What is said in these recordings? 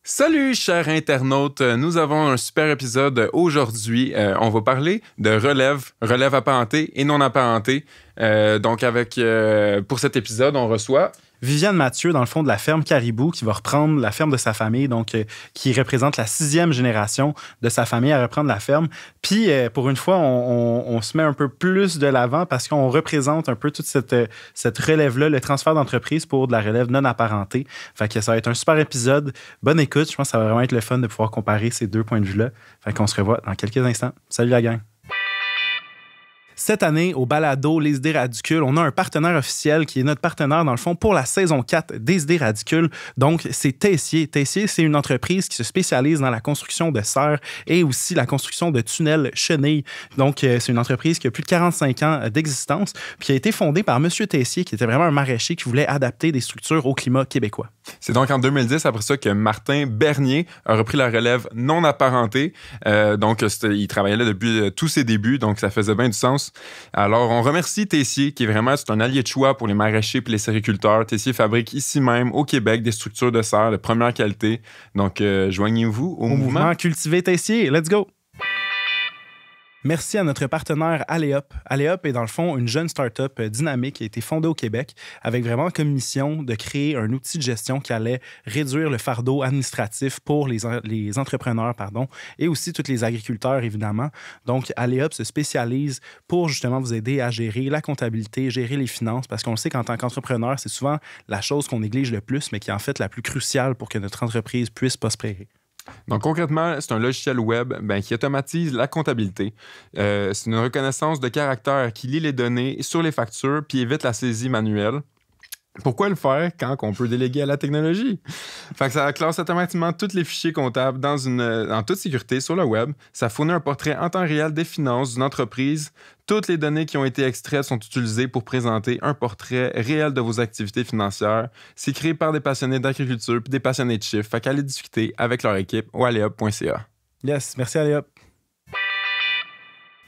Salut, chers internautes. Nous avons un super épisode aujourd'hui. On va parler de relève apparentée et non apparentée. Pour cet épisode, on reçoit Viviane Mathieu, dans le fond de la ferme Caribou, qui va reprendre la ferme de sa famille, donc qui représente la 6e génération de sa famille à reprendre la ferme. Puis, pour une fois, on se met un peu plus de l'avant parce qu'on représente un peu toute cette relève-là, le transfert d'entreprise pour de la relève non apparentée. Fait que ça va être un super épisode. Bonne écoute. Je pense que ça va vraiment être le fun de pouvoir comparer ces deux points de vue-là. Fait qu'on se revoit dans quelques instants. Salut la gang! Cette année, au balado Les Idées Radicules, on a un partenaire officiel qui est notre partenaire, dans le fond, pour la saison 4 des Idées Radicules. Donc, c'est Tessier. Tessier, c'est une entreprise qui se spécialise dans la construction de serres et aussi la construction de tunnels chenilles. Donc, c'est une entreprise qui a plus de 45 ans d'existence, puis qui a été fondée par M. Tessier, qui était vraiment un maraîcher qui voulait adapter des structures au climat québécois. C'est donc en 2010, après ça, que Martin Bernier a repris la relève non apparentée. Il travaillait là depuis tous ses débuts, donc ça faisait bien du sens. Alors, on remercie Tessier, qui est vraiment un allié de choix pour les maraîchers et les sériculteurs. Tessier fabrique ici même, au Québec, des structures de serre de première qualité. Donc, joignez-vous au mouvement. Cultiver Tessier. Let's go! Merci à notre partenaire Aléop. Aléop est dans le fond une jeune start-up dynamique qui a été fondée au Québec avec vraiment comme mission de créer un outil de gestion qui allait réduire le fardeau administratif pour les entrepreneurs, et aussi tous les agriculteurs, évidemment. Donc, Aléop se spécialise pour justement vous aider à gérer la comptabilité, gérer les finances, parce qu'on le sait qu'en tant qu'entrepreneur, c'est souvent la chose qu'on néglige le plus, mais qui est en fait la plus cruciale pour que notre entreprise puisse prospérer. Donc, concrètement, c'est un logiciel web qui automatise la comptabilité. C'est une reconnaissance de caractère qui lit les données sur les factures puis évite la saisie manuelle. Pourquoi le faire quand on peut déléguer à la technologie? Fait que ça classe automatiquement tous les fichiers comptables en toute sécurité sur le web. Ça fournit un portrait en temps réel des finances d'une entreprise. Toutes les données qui ont été extraites sont utilisées pour présenter un portrait réel de vos activités financières. C'est créé par des passionnés d'agriculture et des passionnés de chiffres. Fait qu'allez discuter avec leur équipe au aleop.ca. Yes, merci Aléop.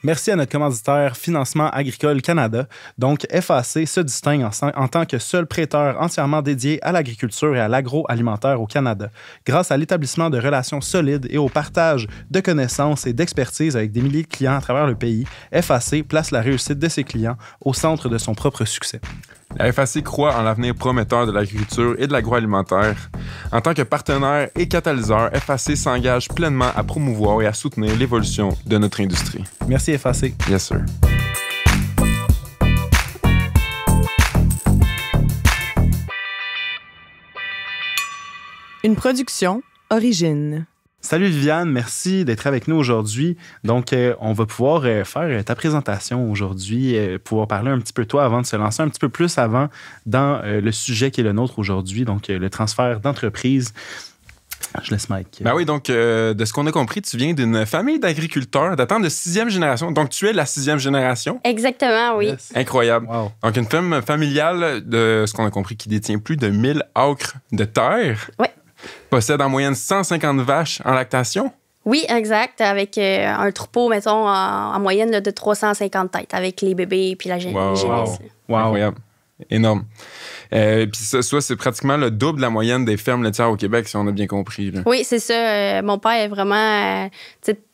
Merci à notre commanditaire Financement Agricole Canada. Donc, FAC se distingue en tant que seul prêteur entièrement dédié à l'agriculture et à l'agroalimentaire au Canada. Grâce à l'établissement de relations solides et au partage de connaissances et d'expertise avec des milliers de clients à travers le pays, FAC place la réussite de ses clients au centre de son propre succès. La FAC croit en l'avenir prometteur de l'agriculture et de l'agroalimentaire. En tant que partenaire et catalyseur, FAC s'engage pleinement à promouvoir et à soutenir l'évolution de notre industrie. Merci FAC. Yes, sir. Une production Origine. Salut Viviane, merci d'être avec nous aujourd'hui. Donc, on va pouvoir faire ta présentation aujourd'hui, pouvoir parler un petit peu de toi avant de se lancer un petit peu plus avant dans le sujet qui est le nôtre aujourd'hui, donc le transfert d'entreprise. Je laisse Mike. Ben oui, donc, de ce qu'on a compris, tu viens d'une famille d'agriculteurs datant de 6e génération. Donc, tu es la 6e génération. Exactement, oui. Yes. Incroyable. Wow. Donc, une ferme familiale, de ce qu'on a compris, qui détient plus de 1000 acres de terre. Oui. Possède en moyenne 150 vaches en lactation. Oui, exact. Avec un troupeau, mettons, en moyenne là, de 350 têtes, avec les bébés puis la génisse. Wow. Incroyable. Énorme. Puis ça, c'est pratiquement le double de la moyenne des fermes laitières au Québec, si on a bien compris. Là. Oui, c'est ça. Mon père est vraiment...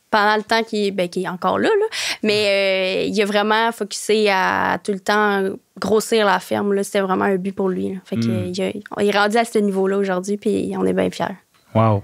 pendant le temps qu'il est encore là, mais il a vraiment focusé à tout le temps grossir la ferme. Là. C'était vraiment un but pour lui. Là. Fait qu'il il est rendu à ce niveau-là aujourd'hui, puis on est bien fiers. Wow.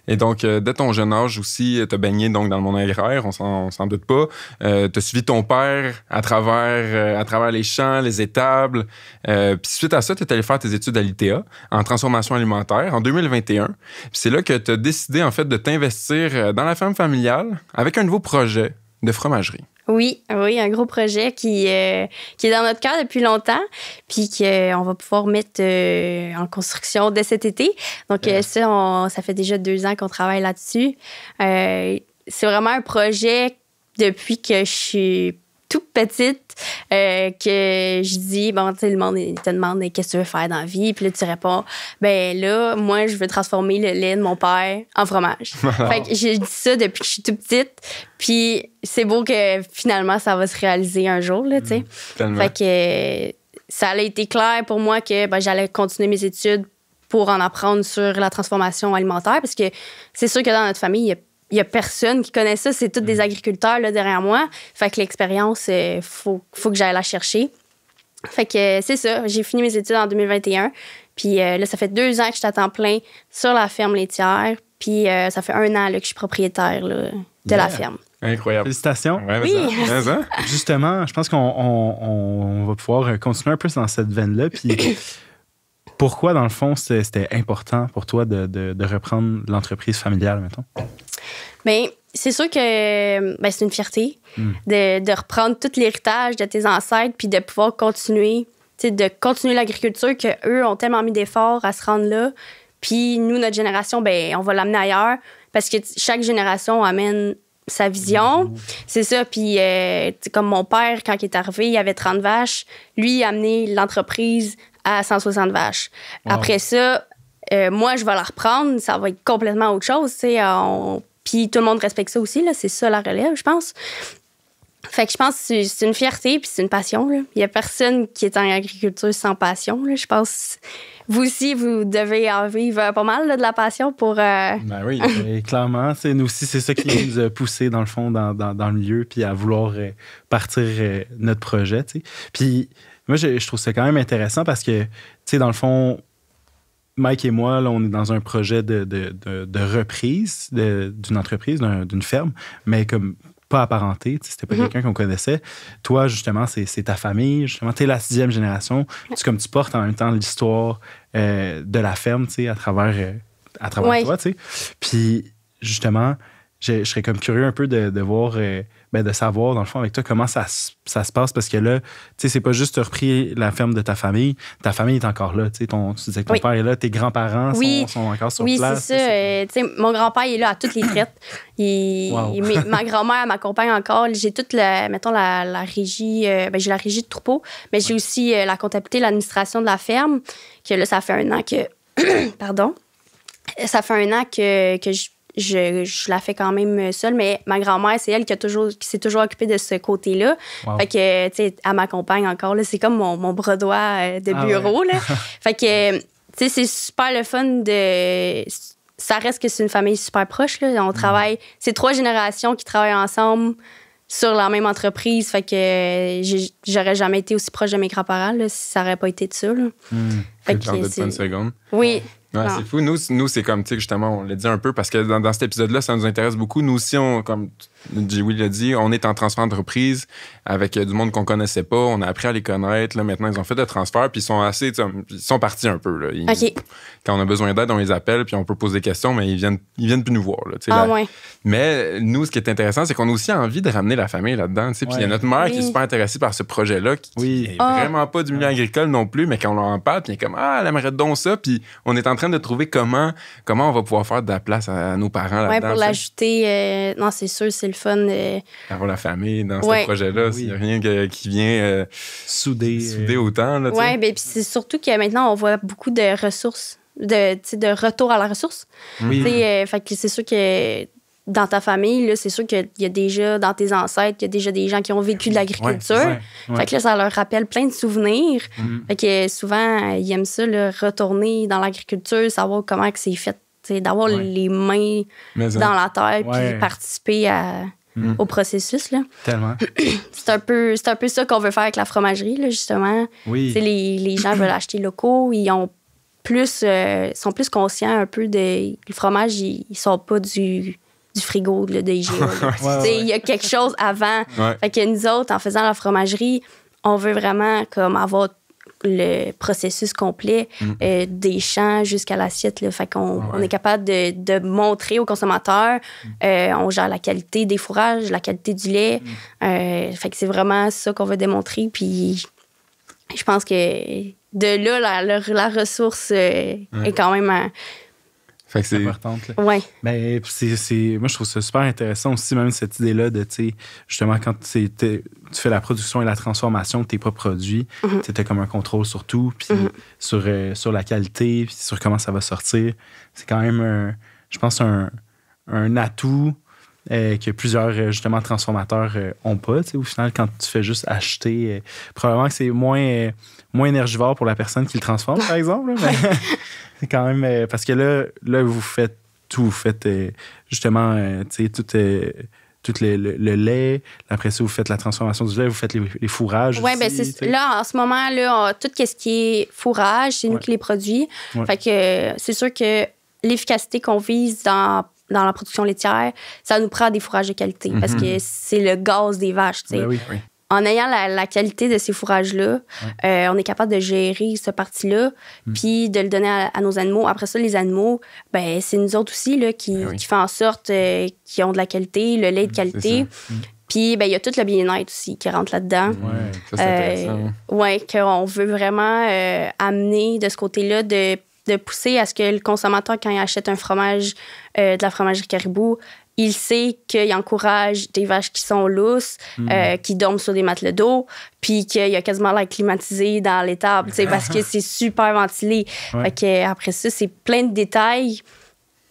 Et donc, dès ton jeune âge aussi, tu as baigné donc, dans le monde agraire, on s'en doute pas. Tu as suivi ton père à travers les champs, les étables. Puis suite à ça, tu es allé faire tes études à l'ITA en transformation alimentaire en 2021. Puis c'est là que tu as décidé en fait de t'investir dans la ferme familiale avec un nouveau projet de fromagerie. Oui, un gros projet qui est dans notre cœur depuis longtemps, puis qu'on va pouvoir mettre en construction dès cet été. Donc, ça fait déjà 2 ans qu'on travaille là-dessus. C'est vraiment un projet depuis que je suis toute petite que je dis, bon, tu sais, le monde te demande qu'est-ce que tu veux faire dans la vie, puis là, tu réponds, ben là, moi, je veux transformer le lait de mon père en fromage. Fait que j'ai dit ça depuis que je suis toute petite, puis c'est beau que finalement, ça va se réaliser un jour, là, tu sais. Tellement. Fait que ça a été clair pour moi que j'allais continuer mes études pour en apprendre sur la transformation alimentaire parce que c'est sûr que dans notre famille, il y a personne qui connaît ça. C'est tous des agriculteurs là, derrière moi. Fait que l'expérience, faut que j'aille la chercher. Fait que c'est ça. J'ai fini mes études en 2021. Puis là, ça fait 2 ans que je suis à temps plein sur la ferme laitière. Puis ça fait 1 an là, que je suis propriétaire là, de la ferme. Incroyable. Félicitations. Ouais, Oui. ça. Justement, je pense qu'on va pouvoir continuer un peu dans cette veine-là. Puis pourquoi, dans le fond, c'était important pour toi de reprendre l'entreprise familiale, mettons? Bien, c'est sûr que c'est une fierté de reprendre tout l'héritage de tes ancêtres puis de pouvoir continuer l'agriculture qu'eux ont tellement mis d'efforts à se rendre là. Puis nous, notre génération, on va l'amener ailleurs parce que chaque génération amène sa vision. C'est ça. Puis comme mon père, quand il est arrivé, il avait 30 vaches. Lui, il a amené l'entreprise à 160 vaches. Wow. Après ça, moi, je vais la reprendre. Ça va être complètement autre chose. Puis tout le monde respecte ça aussi. Là. C'est ça la relève, je pense. Fait que je pense que c'est une fierté puis c'est une passion. Là. Il n'y a personne qui est en agriculture sans passion. Là. Je pense vous aussi, vous devez en vivre pas mal là, de la passion pour... Ben oui, clairement. Nous aussi, c'est ça qui nous a poussé dans le fond, dans le milieu, puis à vouloir partir notre projet. T'sais. Puis moi, je trouve ça quand même intéressant parce que, dans le fond, Mike et moi, là, on est dans un projet de reprise d'une entreprise, d'une ferme, mais comme pas apparenté, c'était pas quelqu'un qu'on connaissait. Toi, justement, c'est ta famille, justement, t'es la 6e génération. Tu portes en même temps l'histoire de la ferme, à travers toi, tu sais. Puis, justement, je serais comme curieux un peu de voir, de savoir, dans le fond, avec toi, comment ça se passe, parce que là, tu sais, c'est pas juste tu as repris la ferme de ta famille est encore là, tu sais, tu disais que ton père est là, tes grands-parents sont encore sur place. Oui, c'est ça. Tu sais, mon grand-père, il est là à toutes les traites. Ma grand-mère m'accompagne encore. J'ai toute, la régie, j'ai la régie de troupeau, mais j'ai aussi la comptabilité, l'administration de la ferme, que là, ça fait 1 an que... Pardon. Ça fait 1 an que je la fais quand même seule, mais ma grand-mère, c'est elle qui s'est toujours occupée de ce côté-là. Wow. Fait que, tu sais, elle m'accompagne encore. Là, c'est comme mon bras droit de bureau. Ouais. Là. Fait que, tu sais, c'est super le fun de... Ça reste que c'est une famille super proche. Là. On travaille... C'est 3 générations qui travaillent ensemble sur la même entreprise. Fait que j'aurais jamais été aussi proche de mes grands-parents là, si ça n'aurait pas été de ça. Là. Fait que c'est une seconde. Oui. Ouais, c'est fou. Nous, c'est comme, tu sais, justement, on l'a dit un peu parce que dans cet épisode-là, ça nous intéresse beaucoup. Nous aussi, comme Joey l'a dit, on est en transfert d'entreprise avec du monde qu'on connaissait pas. On a appris à les connaître. Là, maintenant, ils ont fait le transfert puis ils sont partis un peu. Là. Quand on a besoin d'aide, on les appelle puis on peut poser des questions, mais ils viennent plus nous voir. Là, ouais. Mais nous, ce qui est intéressant, c'est qu'on a aussi envie de ramener la famille là-dedans. Puis il y a notre mère qui est super intéressée par ce projet-là, qui est vraiment pas du milieu agricole non plus, mais quand on en parle, puis elle est comme elle aimerait donc ça. Puis on est en train de trouver comment on va pouvoir faire de la place à nos parents là-dedans. Oui, pour l'ajouter. Non, c'est sûr, c'est le fun. Avoir la famille dans ce projet-là, il n'y a rien qui vient souder autant. Oui, bien, puis c'est surtout que maintenant, on voit beaucoup de ressources, de retour à la ressource. Oui. Fait que c'est sûr que dans ta famille, là, c'est sûr qu'il y a déjà, dans tes ancêtres, il y a déjà des gens qui ont vécu de l'agriculture. Ouais. Fait que là, ça leur rappelle plein de souvenirs. Fait que souvent, ils aiment ça, là, retourner dans l'agriculture, savoir comment que c'est fait, d'avoir les mains dans la terre puis participer au processus. Là. Tellement. C'est un peu ça qu'on veut faire avec la fromagerie, là, justement. Oui. Les gens veulent acheter locaux, ils ont sont plus conscients un peu le fromage, ils sont pas du frigo de IGA. Il y a quelque chose avant. Ouais. Fait que nous autres, en faisant la fromagerie, on veut vraiment comme avoir le processus complet des champs jusqu'à l'assiette. Là. Fait qu'on on est capable de montrer aux consommateurs, on gère la qualité des fourrages, la qualité du lait. Fait que c'est vraiment ça qu'on veut démontrer. Puis je pense que de là, la ressource est quand même... Fait que c'est importante. Oui. Mais moi, je trouve ça super intéressant aussi, même cette idée-là de, justement, quand tu fais la production et la transformation de tes propres produits, tu as comme un contrôle sur tout, puis sur la qualité, puis sur comment ça va sortir. C'est quand même, je pense, un atout que plusieurs, justement, transformateurs ont pas. Au final, quand tu fais juste acheter, probablement que c'est moins énergivore pour la personne qui le transforme, par exemple. Mais quand même, parce que là, vous faites tout. Vous faites justement, tu sais, tout le lait. Après ça, vous faites la transformation du lait, vous faites les fourrages. Oui, aussi, ben là, en ce moment, là, tout ce qui est fourrage, c'est nous qui les produit. Fait que c'est sûr que l'efficacité qu'on vise dans la production laitière, ça nous prend des fourrages de qualité parce que c'est le gaz des vaches. Ben oui. En ayant la qualité de ces fourrages-là, on est capable de gérer cette partie-là puis de le donner à nos animaux. Après ça, les animaux, ben c'est nous autres aussi là, qui fait en sorte qu'ils ont de la qualité, le lait de qualité. Puis, ben il y a tout le bien-être aussi qui rentre là-dedans. Ça, c'est intéressant. Oui, qu'on veut vraiment amener de ce côté-là, de pousser à ce que le consommateur, quand il achète un fromage de la fromagerie Caribou, il sait qu'il encourage des vaches qui sont lousses, qui dorment sur des matelas d'eau, puis qu'il y a quasiment l'air climatisé dans l'étable, parce que c'est super ventilé. Fait que, après ça, c'est plein de détails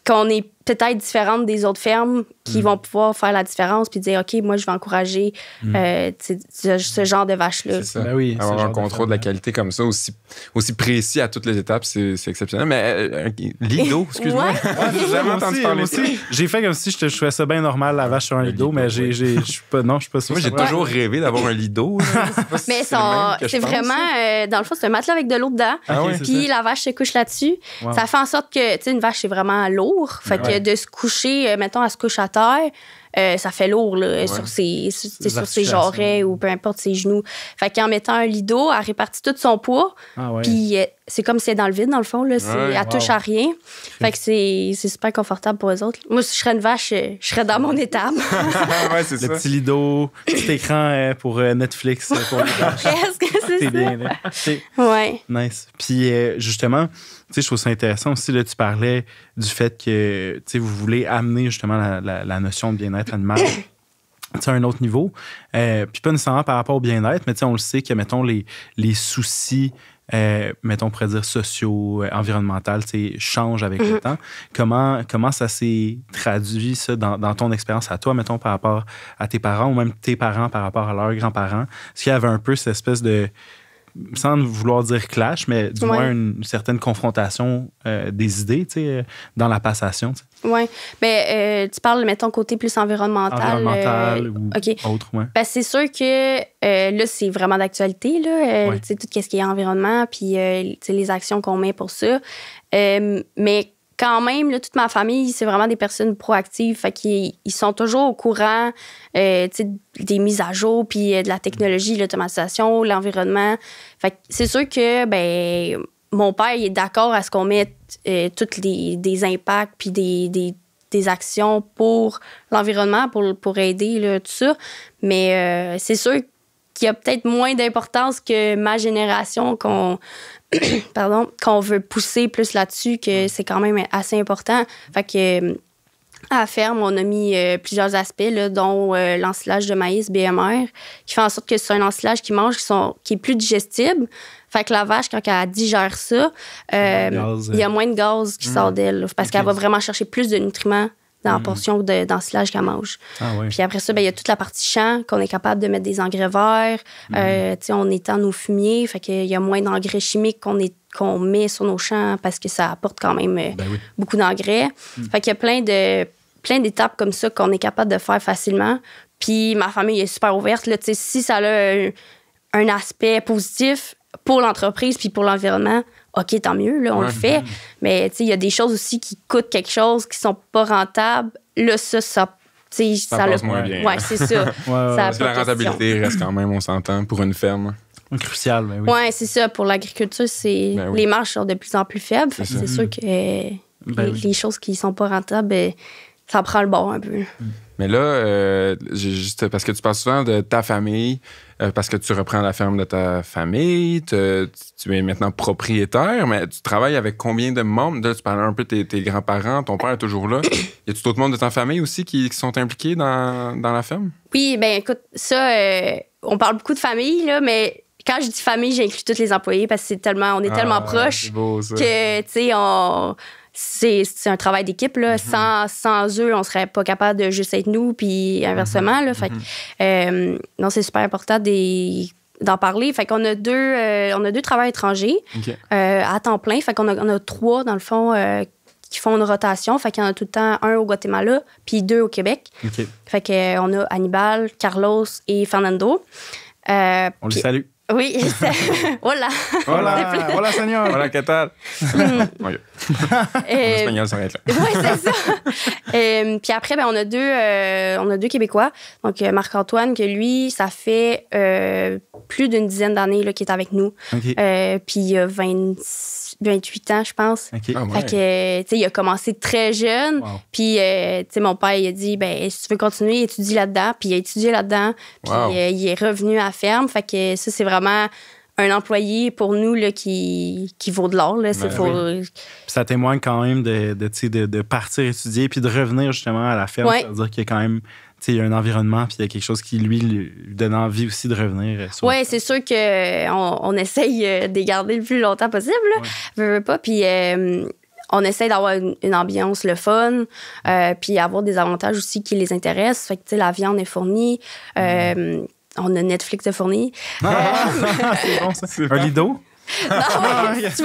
qu'on est peut-être différente des autres fermes qui vont pouvoir faire la différence puis dire, OK, moi, je vais encourager ce genre de vaches-là. C'est ça. Ben oui, avoir un contrôle de la qualité comme ça, aussi précis à toutes les étapes, c'est exceptionnel. Mais Lido, excuse-moi. J'ai jamais entendu parler de ça. J'ai fait comme si je trouvais ça bien normal, la vache sur un Lido, mais je suis pas sûr. Moi, j'ai toujours rêvé d'avoir un Lido. Mais c'est vraiment, dans le fond, c'est un matelas avec de l'eau dedans. Puis la vache se couche là-dessus. Wow. Ça fait en sorte que, tu sais, une vache, c'est vraiment lourd. Fait que de se coucher, mettons, elle se couche à terre, ça fait lourd là, sur ses jarrets ou peu importe ses genoux. Fait qu'en mettant un lido, elle répartit tout son poids. Puis c'est comme si elle est dans le vide, dans le fond. Là, elle touche à rien. Fait que c'est super confortable pour eux autres. Moi, si je serais une vache, je serais dans mon étable. C'est le petit lido, petit écran pour Netflix pour les vaches. Est-ce que c'est ça? Bien, là. Nice. Puis justement, tu sais, je trouve ça intéressant aussi, là, tu parlais du fait que, tu sais, vous voulez amener justement la notion de bien-être animal à un autre niveau. Puis pas nécessairement par rapport au bien-être, mais tu sais, on le sait que, mettons, les soucis, mettons, on pourrait dire sociaux, environnementaux, tu sais, changent avec le temps. Comment ça s'est traduit, ça, dans ton expérience à toi, mettons, par rapport à tes parents ou même tes parents par rapport à leurs grands-parents? Est-ce qu'il y avait un peu cette espèce de, sans vouloir dire clash, mais du moins une certaine confrontation des idées, tu sais, dans la passation? Oui. Ben, tu parles, mettons, côté plus environnemental. Ou autre, oui. Ben, c'est sûr que là, c'est vraiment d'actualité, là, tu sais, tout ce qui est environnement, puis les actions qu'on met pour ça. Mais quand même, là, toute ma famille, c'est vraiment des personnes proactives. Fait qu'ils sont toujours au courant des mises à jour, puis de la technologie, l'automatisation, l'environnement. Fait que c'est sûr que mon père il est d'accord à ce qu'on mette tous des impacts puis des actions pour l'environnement, pour aider là, tout ça. Mais c'est sûr qu'il y a peut-être moins d'importance que ma génération qu'on veut pousser plus là-dessus, que c'est quand même assez important. Fait que à la ferme, on a mis plusieurs aspects, là, dont l'ensilage de maïs BMR, qui fait en sorte que c'est un ensilage qui est plus digestible. Fait que la vache, quand elle digère ça, il y a moins de gaz qui sort d'elle, parce qu'elle va vraiment chercher plus de nutriments dans la portion d'ensilage qu'elle mange. Puis après ça, il y a toute la partie champ qu'on est capable de mettre des engrais verts. On étend nos fumiers, fait qu'il y a moins d'engrais chimiques qu'on met sur nos champs parce que ça apporte quand même beaucoup d'engrais. Fait qu'il y a plein d'étapes comme ça qu'on est capable de faire facilement. Puis ma famille est super ouverte. Là, si ça a un aspect positif pour l'entreprise puis pour l'environnement, OK, tant mieux, là, on le fait. Mais il y a des choses aussi qui coûtent quelque chose, qui sont pas rentables. Là, ça passe moins bien. Oui, c'est ça. Parce que la rentabilité reste quand même, on s'entend, pour une ferme. Crucial, oui. Oui, c'est ça. Pour l'agriculture, les marges sont de plus en plus faibles. C'est sûr que les choses qui sont pas rentables, ça prend le bord un peu. Mais là, juste parce que tu parles souvent de ta famille, parce que tu reprends la ferme de ta famille, tu es maintenant propriétaire, mais tu travailles avec combien de membres? Là, tu parlais un peu de tes grands-parents, ton père est toujours là. Y a-tu d'autres membres de ta famille aussi qui sont impliqués dans la ferme? Oui, ben écoute, ça, on parle beaucoup de famille, là, mais quand je dis famille, j'inclus tous les employés parce que on est tellement proches que, tu sais, c'est un travail d'équipe, là. Sans eux, on serait pas capable de juste être nous, puis inversement, là. Fait que, non, c'est super important d'en parler. Fait qu'on a deux travailleurs étrangers OK. à temps plein. Fait qu'on on a 3, dans le fond, qui font une rotation. Fait qu'il y en a tout le temps 1 au Guatemala, puis 2 au Québec. OK. Fait qu'on a Hannibal, Carlos et Fernando. On les salue. Oui, voilà. Hola, señor. Voilà, ¿qué tal? OK. En espagnol, ça va être là. Oui, c'est ça. Puis après, ben, on a deux Québécois. Donc, Marc-Antoine, que lui, ça fait plus d'une dizaine d'années là, qu'il est avec nous. OK. Puis il a 28 ans, je pense. OK. Ah, ouais. Fait que, tu sais, il a commencé très jeune. Wow. Puis, tu sais, mon père, il a dit, ben, si tu veux continuer, étudie là-dedans. Puis, il a étudié là-dedans. Puis, Wow. il est revenu à la ferme. Fait que ça, c'est vraiment un employé pour nous là, qui vaut de l'or. Là. Puis ça témoigne quand même de partir étudier puis de revenir justement à la ferme. Ouais. Ça veut dire qu'il y a quand même il y a un environnement puis il y a quelque chose qui lui donne envie aussi de revenir. Oui, c'est sûr qu'on essaye de les garder le plus longtemps possible. Là. Veux pas. Puis on essaye d'avoir une ambiance le fun, puis avoir des avantages aussi qui les intéressent. Fait que, tu sais, la viande est fournie. On a Netflix de fourni. C'est bon, ça. Un Lido? Non, oui, si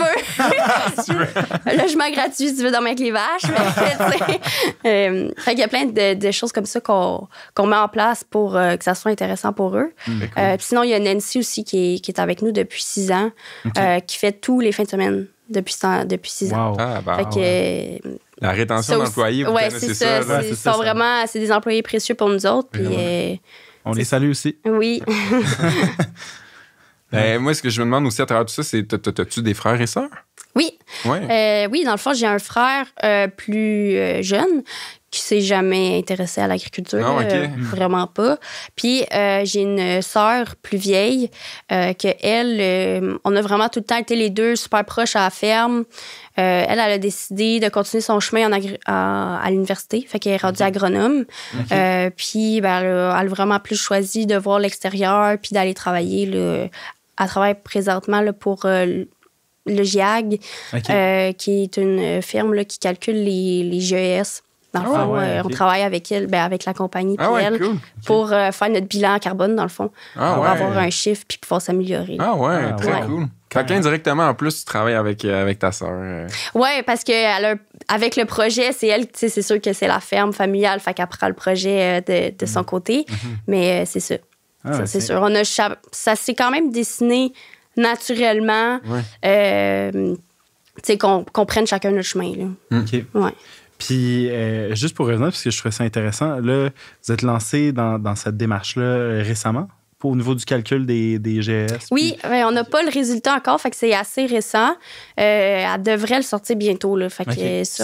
tu veux. Logement gratuit si tu veux dormir avec les vaches. Mais, fait qu'il y a plein de choses comme ça qu'on met en place pour que ça soit intéressant pour eux. Cool. Puis sinon, il y a Nancy aussi qui est avec nous depuis 6 ans, qui fait tous les fins de semaine depuis 6 ans. Wow. Ah, bah, Fait que, la rétention d'employés, vous ouais, connaissez c'est ça. là. c'est Ils ça, sont vraiment c'est des employés précieux pour nous autres. Puis, On les salue aussi. oui. Moi, ce que je me demande aussi à travers tout ça, c'est t'as-tu des frères et sœurs? Oui. Ouais. Oui, dans le fond, j'ai un frère plus jeune qui s'est jamais intéressé à l'agriculture. Non, OK. Vraiment pas. Puis, j'ai une sœur plus vieille que elle, on a vraiment tout le temps été les deux super proches à la ferme. Elle a décidé de continuer son chemin à l'université. Fait qu'elle est rendue agronome. Puis, ben, elle a vraiment plus choisi de voir l'extérieur puis d'aller travailler. Là, elle travaille présentement là, pour le GIAG, qui est une firme là, qui calcule les GES. Dans le fond, on travaille avec elle, avec la compagnie puis elle, cool. pour faire notre bilan carbone, dans le fond. Pour avoir un chiffre puis pouvoir s'améliorer. Ah ouais, très ouais. cool. Fait qu'indirectement, en plus, tu travailles avec ta sœur. Oui, parce que avec le projet, c'est elle, c'est sûr que c'est la ferme familiale, fait qu'elle prend le projet de son côté. Mais c'est ça. Ça, c'est sûr. Ça s'est quand même dessiné naturellement, qu'on prenne chacun notre chemin. Là. OK. Ouais. Puis, juste pour revenir, parce que je trouvais ça intéressant, là, vous êtes lancé dans cette démarche-là récemment, au niveau du calcul des GES? Oui, on n'a pas le résultat encore, fait que c'est assez récent. Elle devrait le sortir bientôt. Là, fait que c'est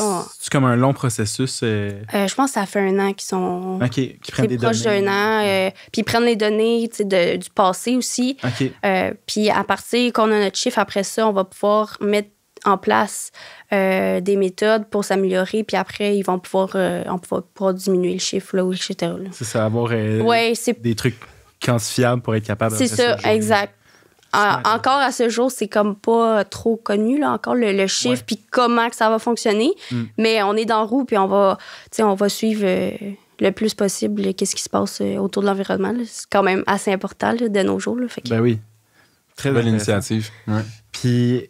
comme un long processus? Je pense que ça fait 1 an qu'ils sont qui prennent des proche données. d'1 an. Puis ils prennent les données du passé aussi. Puis à partir qu'on a notre chiffre, après ça, on va pouvoir mettre en place des méthodes pour s'améliorer, puis après, ils vont on va pouvoir diminuer le chiffre, là, etc. Là. C'est ça, avoir des trucs quantifiables pour être capable de C'est ça, exact. Encore à ce jour, c'est comme pas trop connu, là, encore le chiffre, puis comment que ça va fonctionner. Mais on est dans la roue, puis on va suivre le plus possible qu'est-ce qui se passe autour de l'environnement. Là. C'est quand même assez important là, de nos jours. Là, fait que... Ben oui. Très belle intéressant. initiative. Ouais. Puis,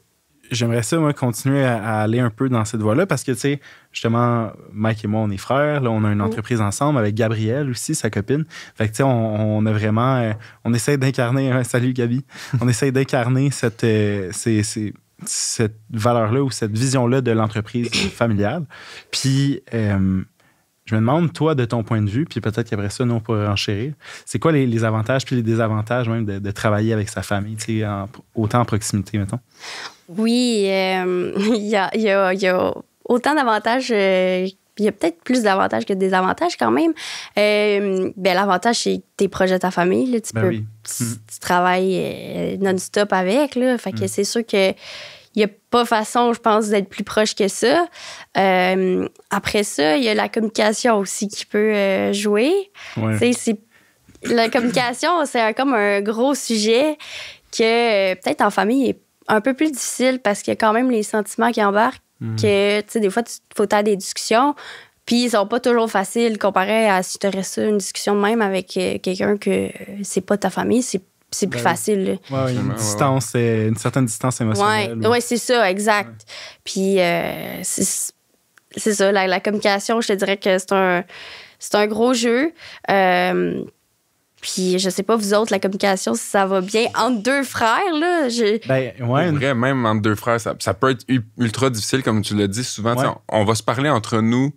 j'aimerais ça, moi, continuer à aller un peu dans cette voie-là parce que, tu sais, justement, Mike et moi, on est frères. Là, on a une entreprise ensemble avec Gabrielle aussi, sa copine. Fait que, tu sais, on a vraiment... on essaie d'incarner... salut, Gabi. On essaie d'incarner cette valeur-là ou cette vision-là de l'entreprise familiale. Puis, je me demande, toi, de ton point de vue, puis peut-être qu'après ça, nous, on pourrait enchérir, c'est quoi les avantages puis les désavantages même de travailler avec sa famille, tu sais, autant en proximité, mettons? Oui, il y a autant d'avantages. Il y a peut-être plus d'avantages que de désavantages quand même. L'avantage, c'est tes projets de ta famille. Là, tu travailles non-stop avec. Là, fait que c'est sûr que il n'y a pas façon, je pense, d'être plus proche que ça. Après ça, il y a la communication aussi qui peut jouer. Ouais. La communication, c'est comme un gros sujet que peut-être en famille est un peu plus difficile parce qu'il y a quand même les sentiments qui embarquent. Que, tu sais, des fois, il faut avoir des discussions. Puis, ils sont pas toujours faciles comparé à si tu aurais ça, une discussion de même avec quelqu'un que c'est pas ta famille. C'est c'est plus facile. Là. Ouais, une certaine distance émotionnelle. Ouais, c'est ça, exact. Puis c'est ça, la communication, je te dirais que c'est un gros jeu. Puis je sais pas, vous autres, la communication, si ça va bien entre deux frères, là. Vrai, même entre deux frères, ça peut être ultra difficile, comme tu l'as dit souvent. Ouais. On va se parler entre nous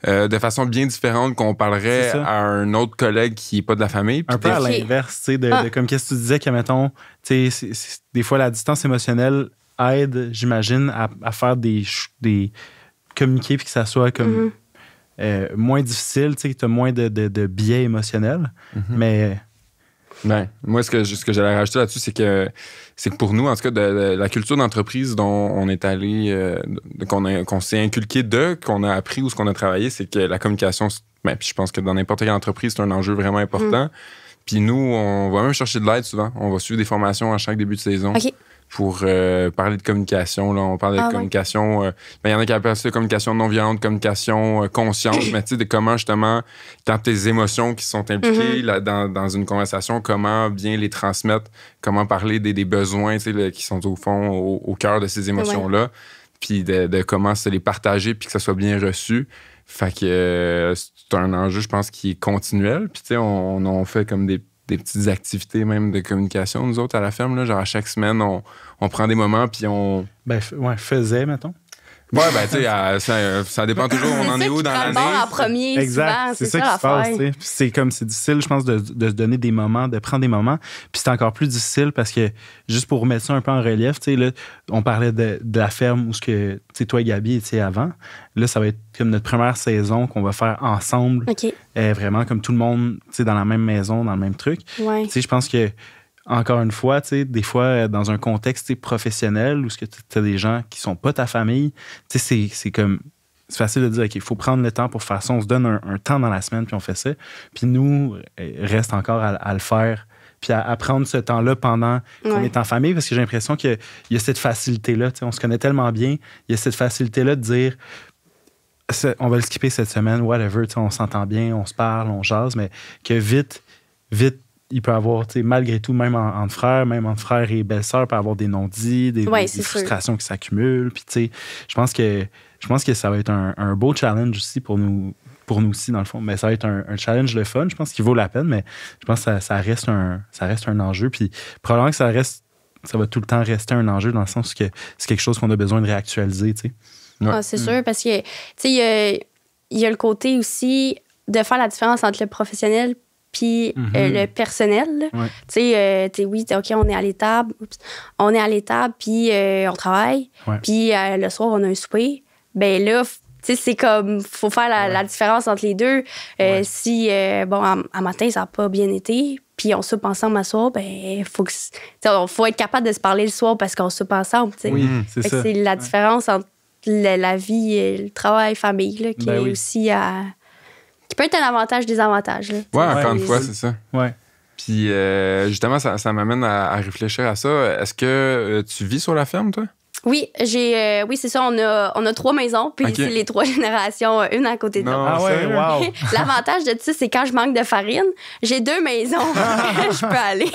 de façon bien différente qu'on parlerait à un autre collègue qui n'est pas de la famille. Un peu à l'inverse, tu sais, de comme qu'est-ce que tu disais, que, mettons, tu sais, des fois, la distance émotionnelle aide, j'imagine, à faire des communiquer puis que ça soit comme moins difficile, tu sais, que tu as moins de biais émotionnels. Mais. Ouais. Moi, ce que j'allais rajouter là-dessus, c'est que pour nous, en tout cas, de la culture d'entreprise dont on est allé, qu'on s'est inculqué qu'on a appris ou ce qu'on a travaillé, c'est que la communication, puis je pense que dans n'importe quelle entreprise, c'est un enjeu vraiment important. Puis nous, on va même chercher de l'aide souvent. On va suivre des formations à chaque début de saison. Pour parler de communication. Là, on parle de communication. Il y en a qui appellent ça communication non violente, communication consciente, mais tu sais, de comment justement, quand tes émotions qui sont impliquées dans une conversation, comment bien les transmettre, comment parler des besoins qui sont au fond, au cœur de ces émotions-là, puis de comment se les partager, puis que ça soit bien reçu. Fait que c'est un enjeu, je pense, qui est continuel. Puis tu sais, on fait comme des petites activités même de communication, nous autres, à la ferme. Là, genre, à chaque semaine, on prend des moments, puis on... faisait, mettons. Ouais, tu sais, ça dépend toujours, on en est où dans l'année. En premier, exact, souvent, c'est ça qui se passe. C'est difficile, je pense, de se donner des moments, de prendre des moments. Puis c'est encore plus difficile parce que, juste pour remettre ça un peu en relief, tu sais, là, on parlait de la ferme où toi et Gabi étiez avant. Là, ça va être comme notre première saison qu'on va faire ensemble. Vraiment, comme tout le monde, tu sais, dans la même maison, dans le même truc. Tu sais, je pense que encore une fois, tu sais, des fois, dans un contexte professionnel où tu as des gens qui sont pas ta famille, tu sais, c'est comme... C'est facile de dire, OK, il faut prendre le temps pour faire ça. On se donne un temps dans la semaine, puis on fait ça. Puis nous, reste encore à le faire, puis à prendre ce temps-là pendant qu'on est en famille, parce que j'ai l'impression qu'il y a cette facilité-là. Tu sais, on se connaît tellement bien. Il y a cette facilité-là de dire... On va le skipper cette semaine, whatever, tu sais, on s'entend bien, on se parle, on jase, mais que vite, il peut avoir, malgré tout, même entre frères et belles-sœurs, peut avoir des non-dits, des frustrations qui s'accumulent. Puis, tu sais, je pense que ça va être un beau challenge aussi pour nous aussi, dans le fond. Mais ça va être un challenge le fun, je pense qu'il vaut la peine, mais je pense que ça reste un enjeu. Puis, probablement que ça va tout le temps rester un enjeu dans le sens que c'est quelque chose qu'on a besoin de réactualiser, tu sais. C'est sûr, parce que, tu sais, il y a le côté aussi de faire la différence entre le professionnel puis le personnel. Tu sais, OK, on est à l'étable. On est à l'étable, puis on travaille. Puis le soir, on a un souper. Ben là, tu sais, c'est comme, faut faire la différence entre les deux. Si, à matin, ça n'a pas bien été, puis on soupe ensemble à soir, ben, faut être capable de se parler le soir parce qu'on soupe ensemble, tu sais. Oui, c'est ça. C'est la différence entre la vie, le travail, famille, là, qui est aussi qui peut être un avantage, désavantage. Là, encore une fois, c'est ça. Ouais. Puis, justement, ça m'amène à réfléchir à ça. Est-ce que tu vis sur la ferme, toi? Oui, c'est ça. On a 3 maisons, puis c'est les 3 générations, une à côté de l'autre. Ah ouais, wow! L'avantage de ça, c'est quand je manque de farine, j'ai 2 maisons. Je peux aller.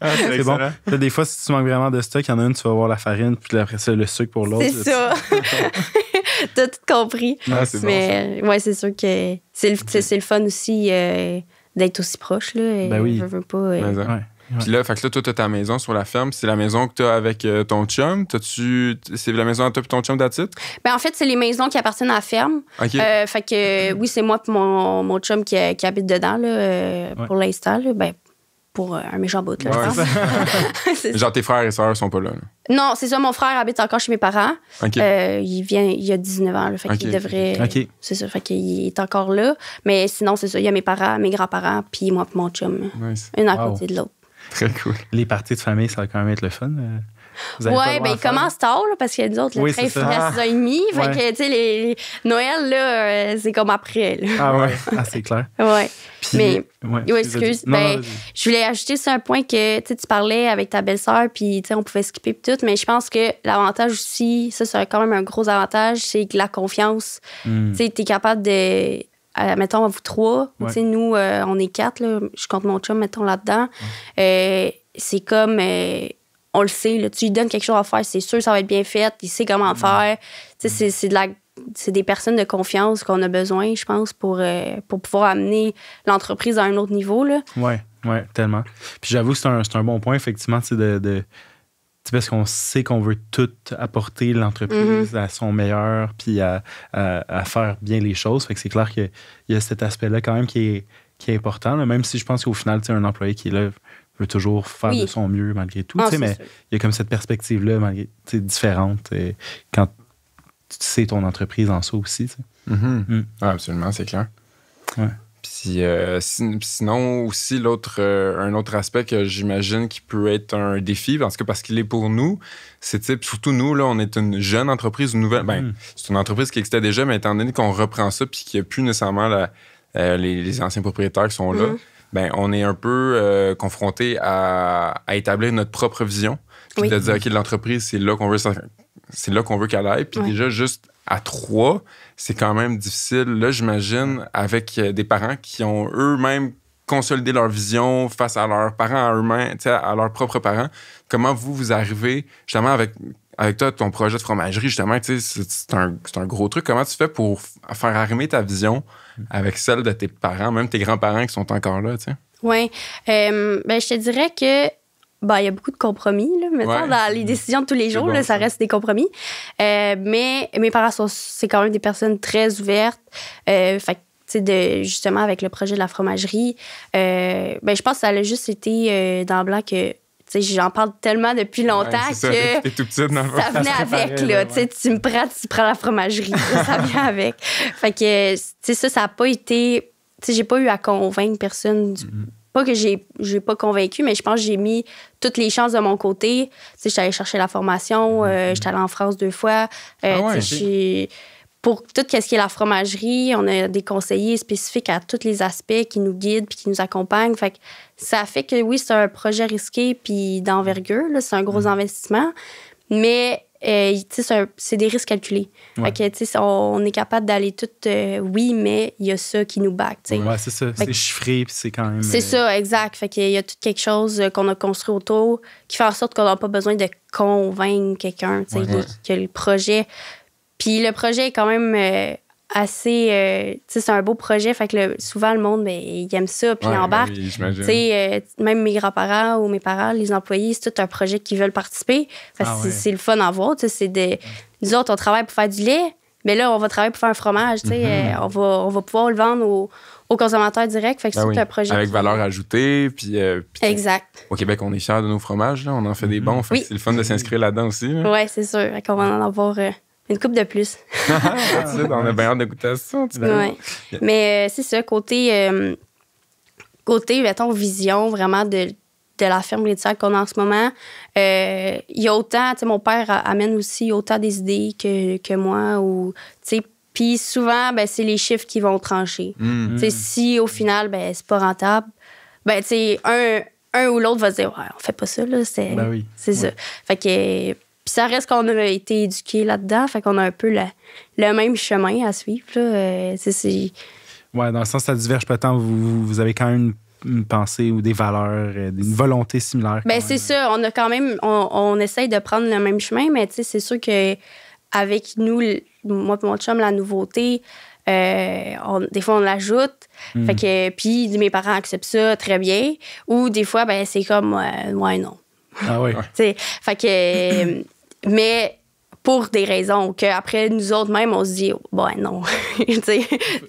C'est bon. Là, des fois, si tu manques vraiment de stock, il y en a une, tu vas avoir la farine, puis après ça, le sucre pour l'autre. C'est ça. T'as tout compris. C'est mais c'est sûr que c'est le fun aussi d'être aussi proche. Là, ben oui. Je veux pas. Puis là, toi, tu as ta maison sur la ferme. C'est la maison que tu as avec ton chum. C'est la maison à toi et ton chum d'attitude? Ben, en fait, c'est les maisons qui appartiennent à la ferme. Fait que oui, c'est moi et mon chum qui habite dedans là, pour l'instant. Là, ben, pour un méchant bout. Là, genre, tes frères et sœurs sont pas là. Non, c'est ça. Mon frère habite encore chez mes parents. Il a 19 ans. Là, fait qu'il devrait... C'est ça. Fait qu'il est encore là. Mais sinon, c'est ça. Il y a mes parents, mes grands-parents, puis moi et mon chum. Nice. Une à côté de l'autre. Très cool. Les parties de famille, ça va quand même être le fun. Ouais, ben ils commencent tard, là, parce que nous autres, le train finit à 6h30. Fait que, tu sais, les Noël, là, c'est comme après. Là. Ah ouais, c'est clair. Ouais. Puis, mais, excuse. Je voulais ajouter sur un point que tu parlais avec ta belle-sœur, puis on pouvait skipper tout, mais je pense que l'avantage aussi, ça serait quand même un gros avantage, c'est que la confiance, tu es capable de. mettons, à vous trois, Ouais. tu sais, nous, on est 4, là, je compte mon chum, mettons, là-dedans. C'est comme, on le sait, là, tu lui donnes quelque chose à faire, c'est sûr, ça va être bien fait, il sait comment faire. Tu sais, c'est des personnes de confiance qu'on a besoin, je pense, pour pouvoir amener l'entreprise à un autre niveau, là. Oui, tellement. Puis j'avoue que c'est un bon point, effectivement, tu sais, parce qu'on sait qu'on veut tout apporter l'entreprise à son meilleur, puis à faire bien les choses. Fait que c'est clair qu'il y a cet aspect-là quand même qui est important, là, même si je pense qu'au final, tu sais, un employé qui est là veut toujours faire de son mieux malgré tout. Tu sais, mais il y a comme cette perspective-là malgré, tu sais, différente quand tu sais ton entreprise en soi aussi. Tu sais. Ah, absolument, c'est clair. Ouais. Puis sinon, aussi, un autre aspect que j'imagine qui peut être un défi, parce qu'il est pour nous, c'est surtout nous, là, on est une jeune entreprise, une nouvelle. C'est une entreprise qui existait déjà, mais étant donné qu'on reprend ça puis qu'il n'y a plus nécessairement les anciens propriétaires qui sont là, on est un peu confronté à établir notre propre vision. Puis de dire, OK, l'entreprise, c'est là qu'on veut qu'elle aille. Puis déjà, juste à 3, c'est quand même difficile. Là, j'imagine, avec des parents qui ont eux-mêmes consolidé leur vision face à leurs parents, à eux-mêmes, à leurs propres parents. Comment vous arrivez, justement, avec toi, ton projet de fromagerie, justement, c'est un gros truc. Comment tu fais pour faire arrimer ta vision avec celle de tes parents, même tes grands-parents qui sont encore là, tu sais? Oui. Je te dirais que il y a beaucoup de compromis, là, mettons, dans les décisions de tous les jours. Bon, là, ça reste des compromis. Mais mes parents, c'est quand même des personnes très ouvertes. Fait que, justement, avec le projet de la fromagerie, je pense que ça a juste été dans le blanc que j'en parle tellement depuis longtemps que t'es tout petite dans ça venait avec. Là, tu me prends, tu prends la fromagerie. Ça vient avec. Fait que ça n'a pas été... J'ai pas eu à convaincre personne Pas que j'ai pas convaincu, mais je pense que j'ai mis toutes les chances de mon côté. J'étais allée chercher la formation, j'étais allée en France 2 fois. Pour tout ce qui est la fromagerie, on a des conseillers spécifiques à tous les aspects qui nous guident puis qui nous accompagnent. Fait que ça fait que oui, c'est un projet risqué puis d'envergure. Là, c'est un gros investissement. Mais c'est des risques calculés. Ouais. Fait que, on est capable d'aller tout... oui, mais il y a ça qui nous back. Ouais, c'est ça. C'est chiffré, puis c'est quand même... C'est ça, exact. Fait qu'il y a tout quelque chose qu'on a construit autour qui fait en sorte qu'on n'a pas besoin de convaincre quelqu'un, que le projet... Puis le projet est quand même assez... c'est un beau projet, fait que souvent, le monde, il aime ça, puis il embarque. Oui, j'imagine. Même mes grands-parents ou mes parents, les employés, c'est tout un projet qui veulent participer. C'est le fun à voir. Nous autres, on travaille pour faire du lait, mais là, on va travailler pour faire un fromage. On va pouvoir le vendre aux consommateurs directs. Fait que c'est tout un projet. Avec valeur ajoutée. Puis, exact. Au Québec, on est fiers de nos fromages. Là. On en fait des bons. Fait que c'est le fun de s'inscrire là-dedans aussi. Là. Oui, c'est sûr. Fait qu'on va en avoir... une coupe de plus. On a bien hâte de goûter à ça. Mais c'est ça, côté, mettons, vision vraiment de la ferme laitière qu'on a en ce moment. Il y a autant, mon père amène aussi autant des idées que moi. Puis souvent, c'est les chiffres qui vont trancher. Si au final, c'est pas rentable, un ou l'autre va dire, ouais, on fait pas ça, là. C'est ça. Fait que... Puis ça reste qu'on a été éduqués là-dedans, fait qu'on a un peu le même chemin à suivre. Là. Ouais, dans le sens, ça diverge pas tant. Vous avez quand même une pensée ou des valeurs, une volonté similaire. C'est ça. On a quand même... On essaye de prendre le même chemin, mais c'est sûr qu'avec nous, moi et mon chum, la nouveauté, des fois, on l'ajoute. Fait que, puis mes parents acceptent ça très bien. Ou des fois, c'est comme, ouais, non. Ah oui. Fait que... mais pour des raisons qu'après, nous autres, même, on se dit, non.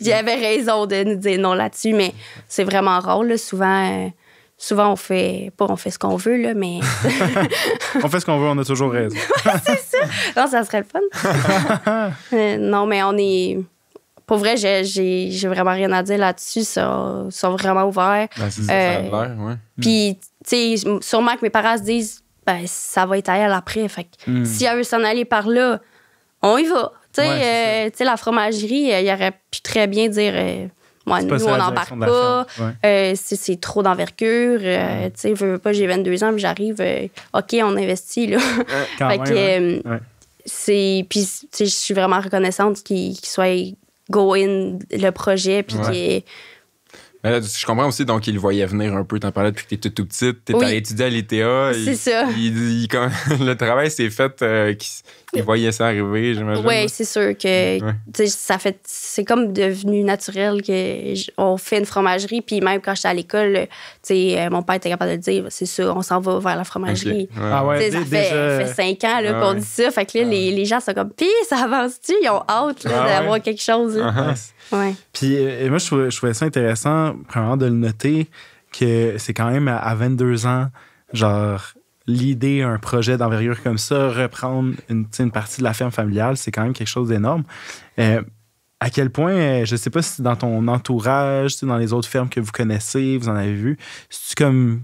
J'avais raison de nous dire non là-dessus, mais c'est vraiment rare. Là. Souvent, on fait ce qu'on veut, là, mais... On fait ce qu'on veut, on a toujours raison. C'est ça. Non, ça serait le fun. Non, mais on est... Pour vrai, j'ai vraiment rien à dire là-dessus. Ils sont vraiment ouverts. C'est ça, ça a l'air, ouais. Puis, tu sais, sûrement que mes parents se disent, ça va être à elle après. Fait que si elle veut s'en aller par là, on y va. Tu sais, la fromagerie, il aurait pu très bien dire, nous, on n'embarque pas. C'est trop d'envergure. Tu sais, veux pas, j'ai 22 ans, puis j'arrive, OK, on investit, là. Fait que, puis, je suis vraiment reconnaissante qu'ils soient go in le projet, puis qui est... Mais là, je comprends aussi, donc, il le voyait venir un peu. T'en parlais depuis que t'es tout petite. T'es allé étudier à l'ITA. C'est ça. Quand le travail s'est fait, il voyait ça arriver, j'imagine. Oui, c'est sûr que c'est comme devenu naturel qu'on fait une fromagerie. Puis même quand j'étais à l'école, mon père était capable de dire, c'est ça, on s'en va vers la fromagerie. Okay. Ouais. Ça fait 5 ans là, qu'on dit ça. Fait que là, les gens sont comme, puis ça avance-tu? Ils ont hâte d'avoir quelque chose. Là. Ouais. Puis moi, je trouvais ça intéressant, premièrement, de le noter que c'est quand même à 22 ans, genre, l'idée, un projet d'envergure comme ça, reprendre une partie de la ferme familiale, c'est quand même quelque chose d'énorme. À quel point, je sais pas si dans ton entourage, dans les autres fermes que vous connaissez, vous en avez vu, c'est comme...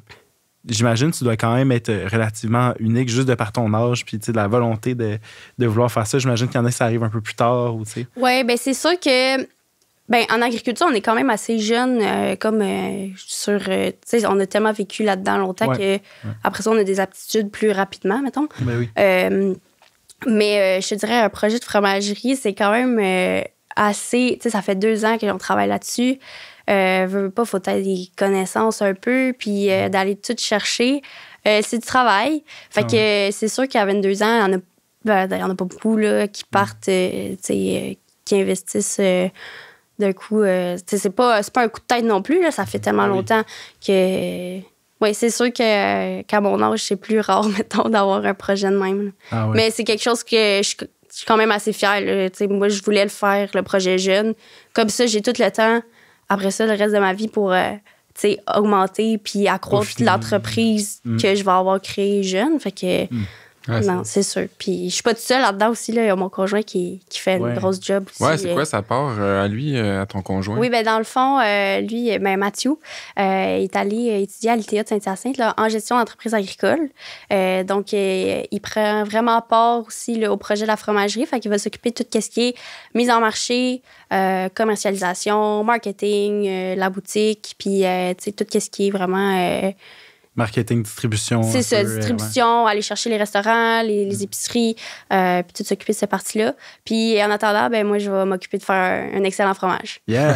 J'imagine que tu dois quand même être relativement unique juste de par ton âge puis de la volonté de vouloir faire ça. J'imagine qu'il y en a qui ça arrive un peu plus tard. Oui, bien c'est sûr que en agriculture, on est quand même assez jeune, on a tellement vécu là-dedans longtemps que après ça, on a des aptitudes plus rapidement, mettons. Ben oui. Mais je te dirais, un projet de fromagerie, c'est quand même assez... Ça fait 2 ans que l'on travaille là-dessus. Veux pas, faut avoir des connaissances un peu, puis d'aller tout chercher. C'est du travail. Fait que c'est sûr qu'à 22 ans, il y en a pas beaucoup là, qui partent, qui investissent... d'un coup, c'est pas un coup de tête non plus, là, ça fait tellement longtemps que... Oui, c'est sûr qu'à mon âge, c'est plus rare, mettons, d'avoir un projet de même. Mais c'est quelque chose que je suis quand même assez fière. Là. Moi, je voulais le faire, le projet jeune. Comme ça, j'ai tout le temps, après ça, le reste de ma vie pour augmenter puis accroître l'entreprise que je vais avoir créée jeune. Fait que... non, c'est sûr. Puis je suis pas toute seule là-dedans aussi. Là. Il y a mon conjoint qui fait une grosse job aussi. Ouais, c'est quoi sa part à lui, à ton conjoint? Oui, dans le fond, lui, Mathieu, est allé étudier à l'ITA de Saint-Hyacinthe là, en gestion d'entreprise agricole. Donc, il prend vraiment part aussi là, au projet de la fromagerie. Fait qu'il va s'occuper de tout ce qui est mise en marché, commercialisation, marketing, la boutique, puis tout ce qui est vraiment... marketing, distribution. C'est ça, distribution, aller chercher les restaurants, les épiceries, puis tout s'occuper de cette partie-là. Puis en attendant, moi, je vais m'occuper de faire un excellent fromage. Yeah,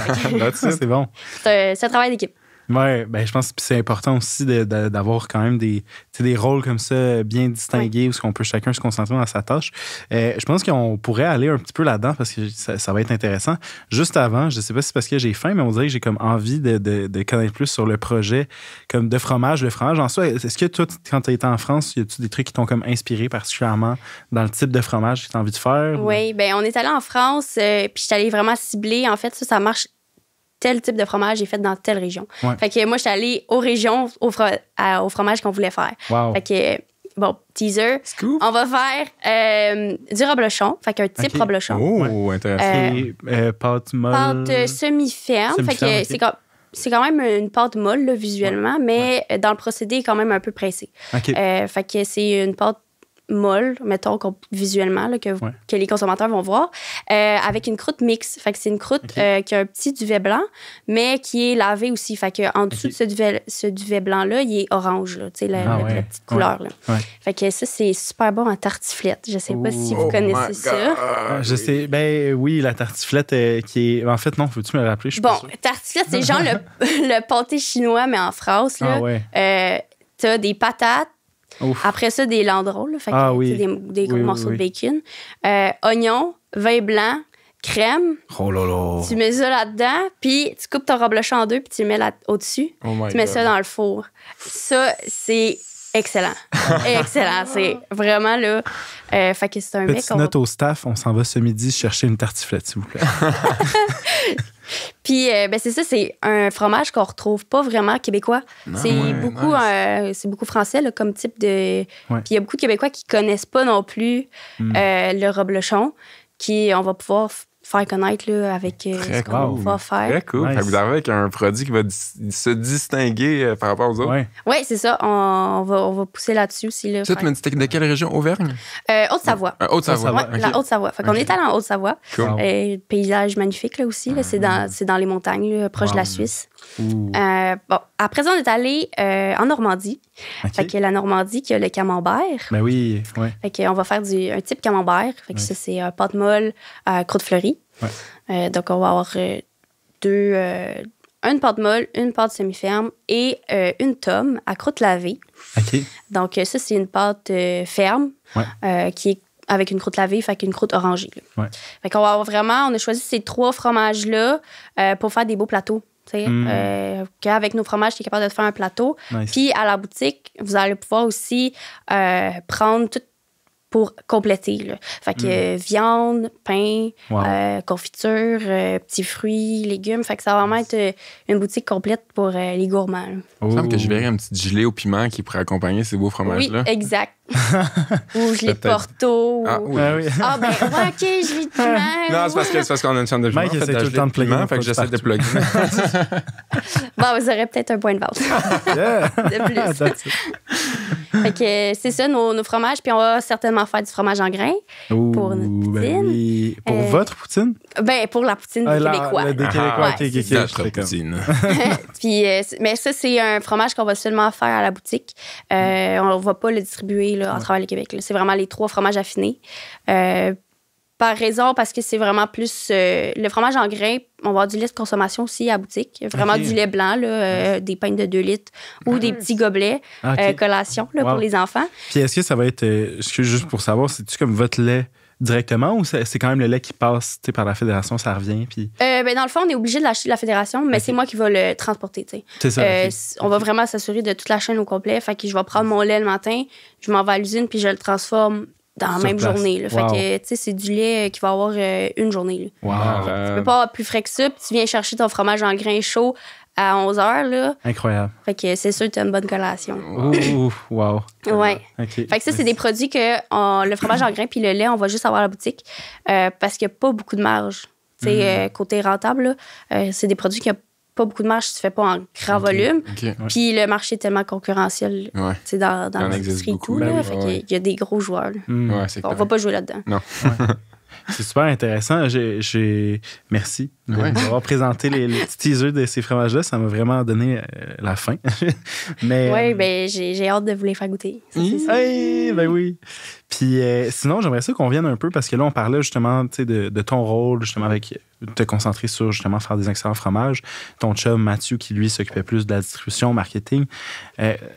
c'est bon. C'est un travail d'équipe. Oui, je pense que c'est important aussi d'avoir quand même des rôles comme ça bien distingués où on peut chacun se concentrer dans sa tâche. Je pense qu'on pourrait aller un petit peu là-dedans parce que ça va être intéressant. Juste avant, je ne sais pas si c'est parce que j'ai faim, mais on dirait que j'ai comme envie de connaître plus sur le projet comme de fromage. Le fromage en soi, est-ce que toi, quand tu as été en France, y a-tu des trucs qui t'ont comme inspiré particulièrement dans le type de fromage que tu as envie de faire? Oui, on est allé en France, puis je suis allée vraiment cibler. En fait, ça marche. Tel type de fromage est fait dans telle région. Ouais. Fait que moi, je suis allée aux régions, au fromage qu'on voulait faire. Wow. Fait que, teaser, Scoop. On va faire du reblochon, fait qu'un type reblochon. Oh, intéressant. Pâte molle. Pâte semi-ferme, fait que c'est quand même une pâte molle, là, visuellement, mais dans le procédé, est quand même un peu pressé. Fait que c'est une pâte molle, mettons, visuellement, là, que les consommateurs vont voir, avec une croûte mixte. Fait que c'est une croûte qui a un petit duvet blanc, mais qui est lavé aussi. Fait que en dessous de ce duvet blanc-là, il est orange, là, la petite couleur. Là. Ouais. Fait que ça, c'est super bon en tartiflette. Je sais pas si vous connaissez ça. Je sais. Oui, la tartiflette qui est... En fait, non, veux-tu me le rappeler? Tartiflette, c'est genre le pâté chinois, mais en France. Là. T'as des patates. Ouf. Après ça, des landrolls, fait que, des gros morceaux de bacon. Oignons, vin blanc, crème. Oh là là. Tu mets ça là-dedans, puis tu coupes ton reblochon en deux, puis tu le mets au-dessus. Tu mets ça dans le four. Ça, c'est excellent. Excellent. C'est vraiment là. Fait que c'est un petite note au staff, on s'en va ce midi chercher une tartiflette, s'il vous plaît. Puis, c'est ça, c'est un fromage qu'on retrouve pas vraiment québécois. C'est beaucoup français là, comme type de... Puis il y a beaucoup de Québécois qui connaissent pas non plus le reblochon, on va pouvoir faire connaître là, avec ce qu'on va faire. Très cool. Nice. Vous arrivez avec un produit qui va se distinguer par rapport aux autres. Oui, c'est ça. On va pousser là-dessus aussi. Là, tu m'as dit de quelle région? Auvergne? Haute-Savoie. Haute-Savoie. Oui, la Haute-Savoie. Fait qu'on est allé en Haute-Savoie. Cool. Paysage magnifique là, aussi. Là, c'est dans les montagnes, là, proche de la Suisse. Après ça, on est allé en Normandie. Fait que la Normandie qui a le camembert. Ben oui, Fait qu'on va faire un type camembert. Fait que ça, c'est pâte molle, croûte fleurie. Donc, on va avoir une pâte molle, une pâte semi-ferme et une tome à croûte lavée. OK. Donc, ça, c'est une pâte ferme qui est avec une croûte lavée, fait qu'une croûte orangée. Là. Ouais. Fait qu'on va avoir vraiment, on a choisi ces 3 fromages-là pour faire des beaux plateaux. Qu'avec nos fromages, tu es capable de te faire un plateau. Nice. Puis à la boutique, vous allez pouvoir aussi prendre tout pour compléter. Là. Fait que viande, pain, confiture, petits fruits, légumes. Fait que ça va vraiment être une boutique complète pour les gourmands. Là. Il me semble que je verrais un petit gilet au piment qui pourrait accompagner ces beaux fromages-là. Oui, exact. Ou je les Porto. Ah, oui. Ah, ben, OK, je les piment. Non, c'est parce qu'on a une chambre de piment. Mike essaie tout le temps de plugger. Fait que j'essaie de plugger. Bon, vous aurez peut-être un point de vente. De plus. Fait que c'est ça, nos fromages. Puis on va certainement faire du fromage en grains pour notre poutine. Ben oui. Pour votre poutine? Ben, pour la poutine des Québécois. Des Québécois, Notre poutine. Puis, mais ça, c'est un fromage qu'on va seulement faire à la boutique. On ne va pas le distribuer là, à travers le Québec. Là. C'est vraiment les 3 fromages affinés. Parce que c'est vraiment plus... le fromage en grains, on va avoir du lait de consommation aussi à la boutique. Vraiment du lait blanc, là, des pintes de 2 litres ou des petits gobelets collation là, pour les enfants. Puis est-ce que ça va être... juste pour savoir, c'est-tu comme votre lait directement ou c'est quand même le lait qui passe par la fédération, ça revient? Puis... Ben, dans le fond, on est obligé de l'acheter de la fédération, mais c'est moi qui vais le transporter. T'sais. C'est ça. On va vraiment s'assurer de toute la chaîne au complet. Fait que je vais prendre mon lait le matin, je m'en vais à l'usine, puis je le transforme dans la même journée. Là. Fait que, tu sais, c'est du lait qui va avoir une journée. Là. Wow. Tu peux pas avoir plus frais que ça, puis tu viens chercher ton fromage en grains chaud à 11h. Là. Incroyable. Fait que c'est sûr que tu as une bonne collation. Ouh, wow. Ouais. Okay. Fait que ça, c'est des produits que le fromage en grains puis le lait, on va juste avoir à la boutique parce qu'il n'y a pas beaucoup de marge. Tu sais, côté rentable, là, c'est des produits qui n'ont pas beaucoup de marge si tu ne fais pas en grand volume. Puis le marché est tellement concurrentiel dans l'industrie et tout. Là, fait qu'il y a des gros joueurs. Là. On ne va pas jouer là-dedans. Non. C'est super intéressant. Merci de m'avoir présenté les petits teasers de ces fromages-là. Ça m'a vraiment donné la faim. Oui, ben j'ai hâte de vous les faire goûter. Hey, ben oui. Puis sinon, j'aimerais ça qu'on vienne un peu parce que là, on parlait justement de ton rôle, justement, avec te concentrer sur justement faire des excellents fromages. Ton chum Mathieu, qui lui s'occupait plus de la distribution, marketing.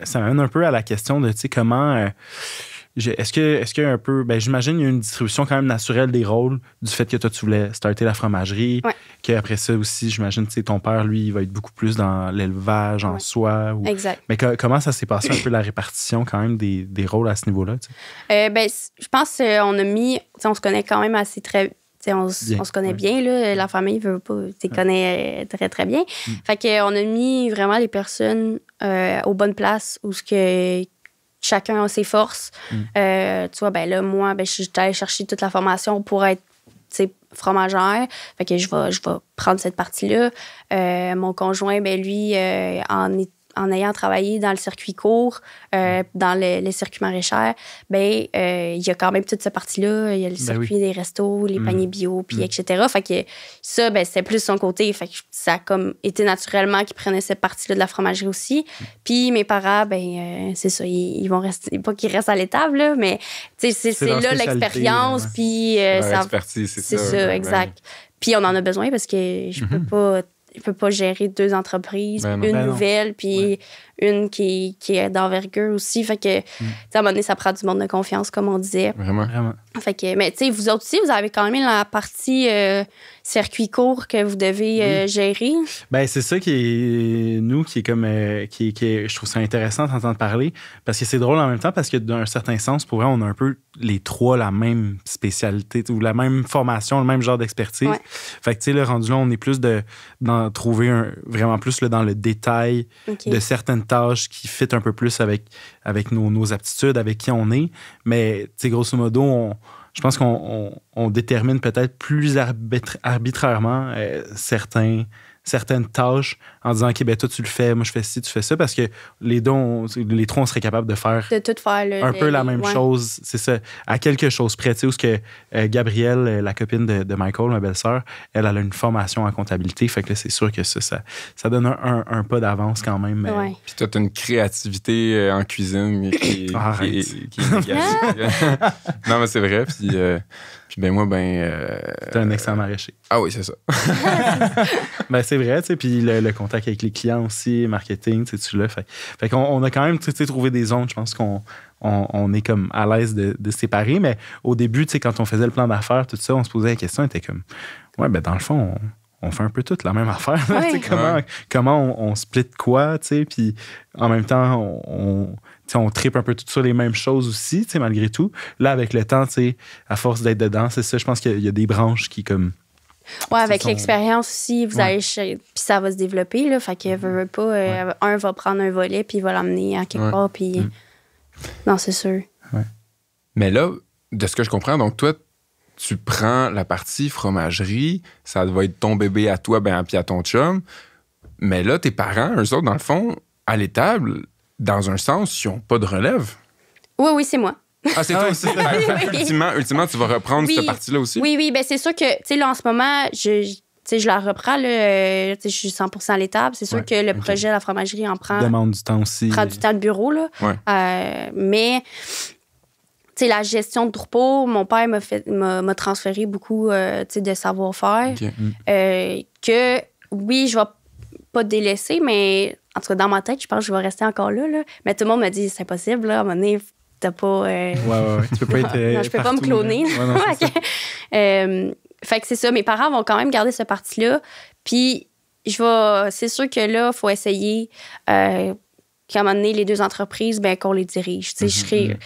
Ça m'amène un peu à la question de comment... Est-ce qu'il y a un peu... Ben, j'imagine qu'il y a une distribution quand même naturelle des rôles du fait que toi, tu voulais starter la fromagerie. Ouais. Qu'après ça aussi, j'imagine, ton père, lui, il va être beaucoup plus dans l'élevage en soi. Exact. Mais comment ça s'est passé un peu la répartition quand même des rôles à ce niveau-là? Ben, je pense qu'on a mis... On se connaît quand même assez très... On se connaît bien, là. La famille veut pas, connaît très, très bien. Fait qu'on a mis vraiment les personnes aux bonnes places où chacun a ses forces. Tu vois, ben là, moi, je suis allée chercher toute la formation pour être fromagère. Fait que je vais prendre cette partie-là. Mon conjoint, ben lui, en ayant travaillé dans le circuit court, dans le circuit maraîcher, ben il y a quand même toute cette partie-là. Il y a le circuit des restos, les paniers bio, puis etc. Fait que ça, ben c'était plus son côté. Fait que ça a comme été naturellement qu'il prenait cette partie-là de la fromagerie aussi. Puis mes parents, ben c'est ça, ils vont rester, pas qu'ils restent à l'étable, là, mais c'est là l'expérience, puis l'expertise, c'est ça, exact. Puis on en a besoin parce que je peux pas gérer 2 entreprises, une nouvelle, puis une qui est d'envergure aussi. Fait que, à un moment donné, ça prend du monde de confiance, comme on disait. Vraiment. Fait que, mais tu sais, vous autres aussi, vous avez quand même la partie circuit court que vous devez gérer. Ben, c'est ça qui est comme, je trouve ça intéressant d'entendre parler, parce que c'est drôle en même temps, parce que d'un certain sens, pour vrai, on a un peu les 3 la même spécialité, ou la même formation, le même genre d'expertise. Ouais. Fait que, tu sais, le rendu là, on est plus d'en trouver vraiment plus là, dans le détail de certaines tâches qui fit un peu plus avec nos aptitudes, avec qui on est. Mais, tu sais, grosso modo, je pense qu'on détermine peut-être plus arbitrairement certaines tâches en disant, OK, ben toi, tu le fais, moi, je fais ci, tu fais ça, parce que les 3, on serait capable de faire tout faire un peu la même chose. C'est ça, à quelque chose près. Tu sais, où ce que Gabrielle, la copine de Michael, ma belle-sœur, elle a une formation en comptabilité, fait que là, c'est sûr que ça donne un pas d'avance quand même. Ouais. Puis toi, t'as une créativité en cuisine qui est négative. Non, mais c'est vrai, puis... Puis ben moi, T'es un excellent maraîcher. Ah oui, c'est ça. Ben, c'est vrai, tu sais. Puis le contact avec les clients aussi, marketing, tu l'as. Fait qu'on a quand même trouvé des zones, je pense qu'on est comme à l'aise de séparer. Mais au début, tu sais, quand on faisait le plan d'affaires, tout ça, on se posait la question, on était comme, ouais, ben dans le fond, on fait un peu toute la même affaire. Là, Ouais. Comment on split quoi, tu sais, puis en même temps, on tripe un peu tout sur les mêmes choses aussi, tu sais, malgré tout. Là, avec le temps, tu sais, à force d'être dedans, c'est ça, je pense qu'il y a des branches qui, comme... Ouais, avec sont- l'expérience aussi, vous allez puis ça va se développer, là. Fait que veut pas, un va prendre un volet, puis il va l'emmener à quelque part, puis... Non, c'est sûr. Mais là, de ce que je comprends, donc toi, tu prends la partie fromagerie, ça va être ton bébé à toi, puis à ton chum. Mais là, tes parents, eux autres, dans le fond, à l'étable, dans un sens, ils n'ont pas de relève. Oui, c'est moi. Ah, c'est toi aussi. Ultimement, tu vas reprendre Oui. cette partie-là aussi. Oui, ben c'est sûr que, tu sais, là, en ce moment, je la reprends, là, je suis 100% à l'étable. C'est sûr que le projet de la fromagerie en prend demande du temps aussi. du temps de bureau, là. Ouais. Mais... Tu sais, la gestion de troupeau, mon père m'a transféré beaucoup de savoir-faire. OK. Que, oui, je vais pas délaisser, mais en tout cas, dans ma tête, je pense que je vais rester encore là. Mais tout le monde me dit, c'est impossible, là, à un moment donné, t'as pas... Ouais. Tu peux pas être non, je peux pas me partout, cloner. là. Ouais, non, c'est ça. Fait que c'est ça, mes parents vont quand même garder ce parti-là. Puis, c'est sûr que là, il faut essayer qu'à un moment donné, les deux entreprises, qu'on les dirige. Tu sais,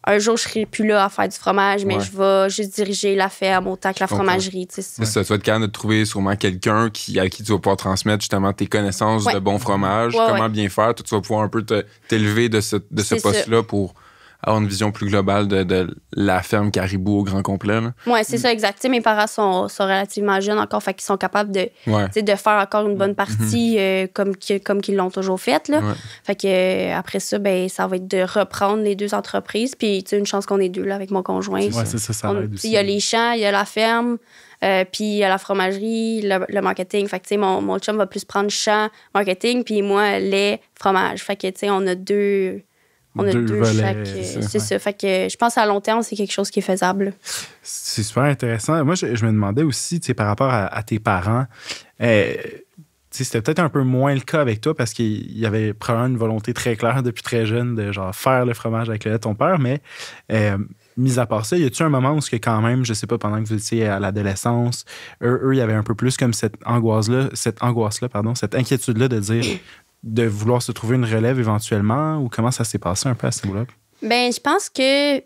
un jour, je serai plus là à faire du fromage, mais je vais juste diriger la ferme autant que la fromagerie. Tu sais, C'est ça, tu vas être capable de trouver sûrement quelqu'un à qui tu vas pouvoir transmettre justement tes connaissances de bon fromage, comment bien faire. Toi, tu vas pouvoir un peu t'élever de ce poste-là pour avoir une vision plus globale de la ferme Caribou au grand complet. Oui, c'est ça, exact. Tu sais, mes parents sont relativement jeunes encore, fait qu'ils sont capables de faire encore une bonne partie comme qu'ils l'ont toujours fait. Là. Ouais. Fait que après ça, ça va être de reprendre les deux entreprises. Puis, tu sais, une chance qu'on est deux là, avec mon conjoint. Ouais, c'est ça aide aussi. Il y a les champs, il y a la ferme, puis il y a la fromagerie, le marketing. Fait que, tu sais, mon chum va plus prendre champ, marketing, puis moi, lait, fromage. Fait que, tu sais, on a deux... On a deux volets, chaque. C'est ça. Fait que je pense à long terme, c'est quelque chose qui est faisable. C'est super intéressant. Moi, je me demandais aussi, tu sais, par rapport à tes parents, tu sais, c'était peut-être un peu moins le cas avec toi parce qu'il y avait probablement une volonté très claire depuis très jeune de genre faire le fromage avec le lait de ton père, mais mis à part ça, y a-tu un moment où quand même, je sais pas, pendant que vous étiez à l'adolescence, eux, il y avait un peu plus comme cette angoisse-là, cette inquiétude-là de dire de vouloir se trouver une relève éventuellement, ou comment ça s'est passé un peu à ce niveau-là? Ben, je pense que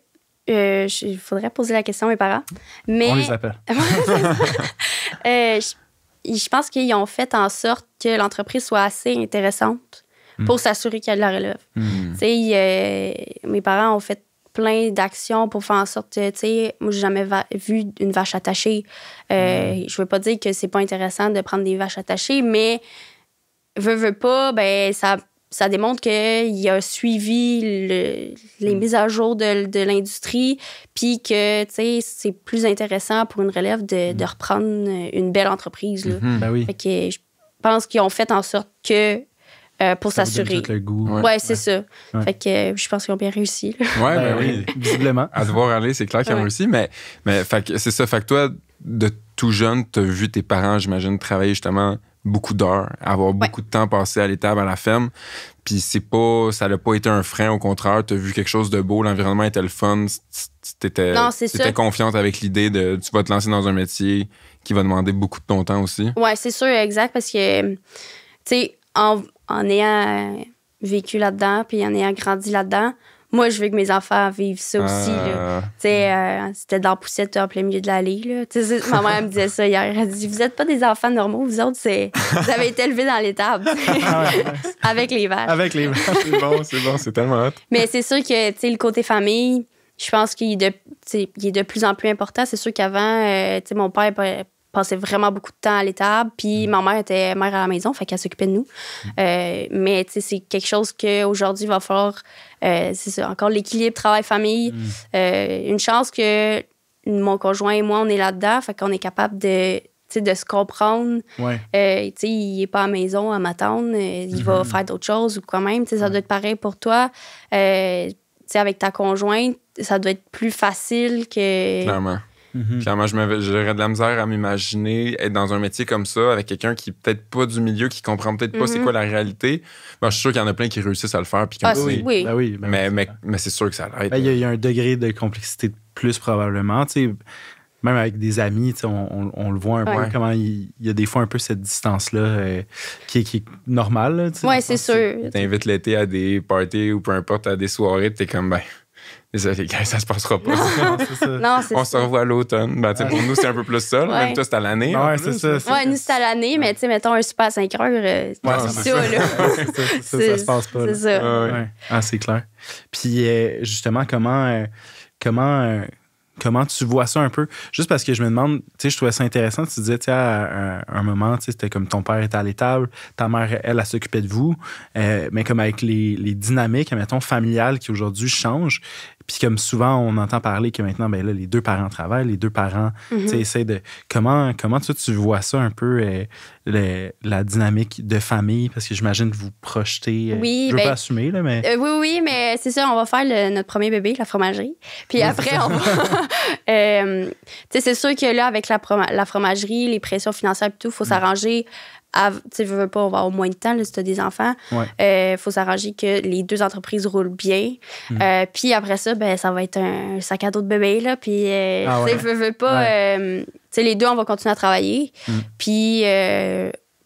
il faudrait poser la question à mes parents. Mais on les appelle. Je pense qu'ils ont fait en sorte que l'entreprise soit assez intéressante pour s'assurer qu'il y a de la relève. Tu sais, mes parents ont fait plein d'actions pour faire en sorte que, tu sais, moi, j'ai jamais vu une vache attachée. Je veux pas dire que c'est pas intéressant de prendre des vaches attachées, mais veut pas, ça démontre qu'il a suivi les mises à jour de l'industrie, puis que, tu sais, c'est plus intéressant pour une relève de reprendre une belle entreprise. Là. Ben oui. Fait que je pense qu'ils ont fait en sorte que pour Ça vous s'assurer. donne tout le goût. Ouais, c'est ça. Ouais. Fait que je pense qu'ils ont bien réussi. Là. Ouais, Ben oui, visiblement. À devoir aller, c'est clair qu'ils ont réussi, mais fait que c'est ça. Fait que toi, de tout jeune, t'as vu tes parents, j'imagine, travailler justement beaucoup d'heures, avoir beaucoup de temps passé à l'étable, à la ferme. Puis ça n'a pas été un frein, au contraire, t'as vu quelque chose de beau, l'environnement était le fun, t'étais confiante avec l'idée de tu vas te lancer dans un métier qui va demander beaucoup de ton temps aussi. Ouais, c'est sûr, exact, parce que, tu sais, en ayant vécu là-dedans, puis en ayant grandi là-dedans, moi, je veux que mes enfants vivent ça aussi. C'était dans la poussette en plein milieu de l'allée. Ma mère me disait ça hier. Elle dit, vous n'êtes pas des enfants normaux, vous autres, vous avez été élevés dans l'étable. Avec les vaches. Avec les vaches. c'est bon, c'est tellement hot. Mais c'est sûr que le côté famille, je pense qu'il est de plus en plus important. C'est sûr qu'avant, mon père passait vraiment beaucoup de temps à l'étable, puis ma mère était mère à la maison, fait qu'elle s'occupait de nous. Mais c'est quelque chose qu'aujourd'hui, il va falloir, c'est ça, encore l'équilibre travail-famille. Une chance que mon conjoint et moi, on est là-dedans, fait qu'on est capable de se comprendre. Ouais. Il n'est pas à la maison à m'attendre, il va faire d'autres choses ou quoi même. Ça doit être pareil pour toi. Avec ta conjointe, ça doit être plus facile que... Clairement. Clairement, j'aurais de la misère à m'imaginer être dans un métier comme ça avec quelqu'un qui est peut-être pas du milieu, qui comprend peut-être pas c'est quoi la réalité. Bon, je suis sûr qu'il y en a plein qui réussissent à le faire. Puis oui. Ben oui, mais c'est sûr que ça l'aide. Il y a un degré de complexité de plus probablement. Tu sais, même avec des amis, tu sais, on le voit un peu comment il y a des fois un peu cette distance-là qui est normale. Oui, c'est sûr. T'invites l'été à des parties ou peu importe, à des soirées, t'es comme, ben, désolé, les gars, ça se passera pas. Non, c'est on se revoit à l'automne. Ben, pour nous, c'est un peu plus ça. Même toi, c'est à l'année. Ouais, c'est ça. Ouais, nous, c'est à l'année, mais tu sais, mettons un souper à 5 heures, c'est ça, là. Ça se passe pas. C'est ça. Ah, c'est clair. Puis, justement, comment tu vois ça un peu? Juste parce que je me demande, tu sais, je trouvais ça intéressant. Tu disais, tu sais, à un moment, tu sais, c'était comme ton père était à l'étable, ta mère, elle s'occupait de vous, mais comme avec les dynamiques, mettons, familiales qui aujourd'hui changent. Puis comme souvent, on entend parler que maintenant, ben là, les deux parents travaillent, les deux parents, tu sais, essaient de... Comment tu vois ça un peu, la dynamique de famille? Parce que j'imagine que vous projetez... Oui, je veux pas assumer, là, mais... oui, mais c'est ça, on va faire notre premier bébé, la fromagerie. Puis après, on va... tu sais, c'est sûr que là, avec la fromagerie, les pressions financières et tout, il faut s'arranger... Tu veux pas, on va avoir moins de temps là, si tu as des enfants. Faut s'arranger que les deux entreprises roulent bien. Puis après ça, ben, ça va être un sac à dos de bébé. Là, puis, veux pas... tu sais, les deux, on va continuer à travailler. Puis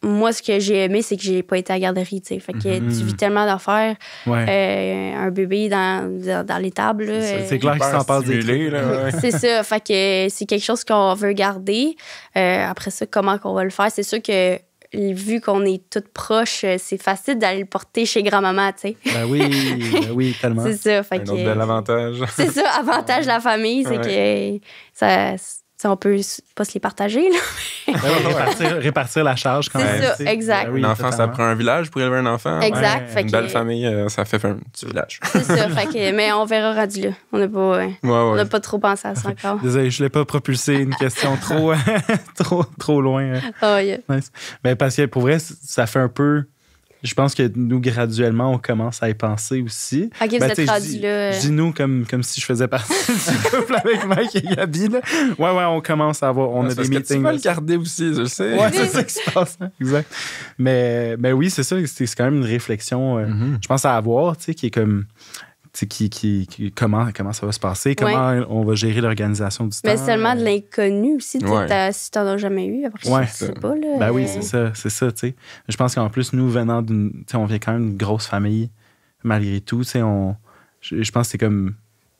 moi, ce que j'ai aimé, c'est que j'ai pas été à la garderie. Fait que tu vis tellement d'affaires. Un bébé dans l'étable. C'est clair qu'il s'en passe des trucs. C'est ça. Fait que c'est quelque chose qu'on veut garder. Après ça, comment qu'on va le faire? C'est sûr que vu qu'on est toutes proches, c'est facile d'aller le porter chez grand-maman, tu sais. Ben oui, tellement. C'est ça. Un autre bel avantage. C'est ça, avantage de la famille, c'est que on peut pas se les partager, là. Répartir la charge quand même. C'est ça, exact. Un enfant, ça prend un village pour élever un enfant. Exact. Une belle famille, ça fait un petit village. C'est ça, mais on verra rendu là. On n'a pas trop pensé à ça encore. Désolé, je ne l'ai pas propulsé une question trop loin. Nice. Ben, parce que pour vrai, ça fait un peu... Je pense que nous, graduellement, on commence à y penser aussi. OK, vous êtes rendu là. Je dis nous comme si je faisais partie du couple avec Mike et Gabi. Là. Ouais, on commence à avoir... On a des meetings. Tu vas le garder aussi, je le sais. Ouais, c'est ça qui se passe. Hein? Exact. Mais oui, c'est ça. C'est quand même une réflexion, je pense, à avoir, tu sais, qui est comme... comment ça va se passer, comment on va gérer l'organisation du temps. Mais seulement de l'inconnu aussi, si t'en as jamais eu, après je sais pas. Là, ben oui, c'est ça, tu sais. Je pense qu'en plus, nous, venant d'une... on vient quand même d'une grosse famille, malgré tout, tu sais, je pense que c'est comme...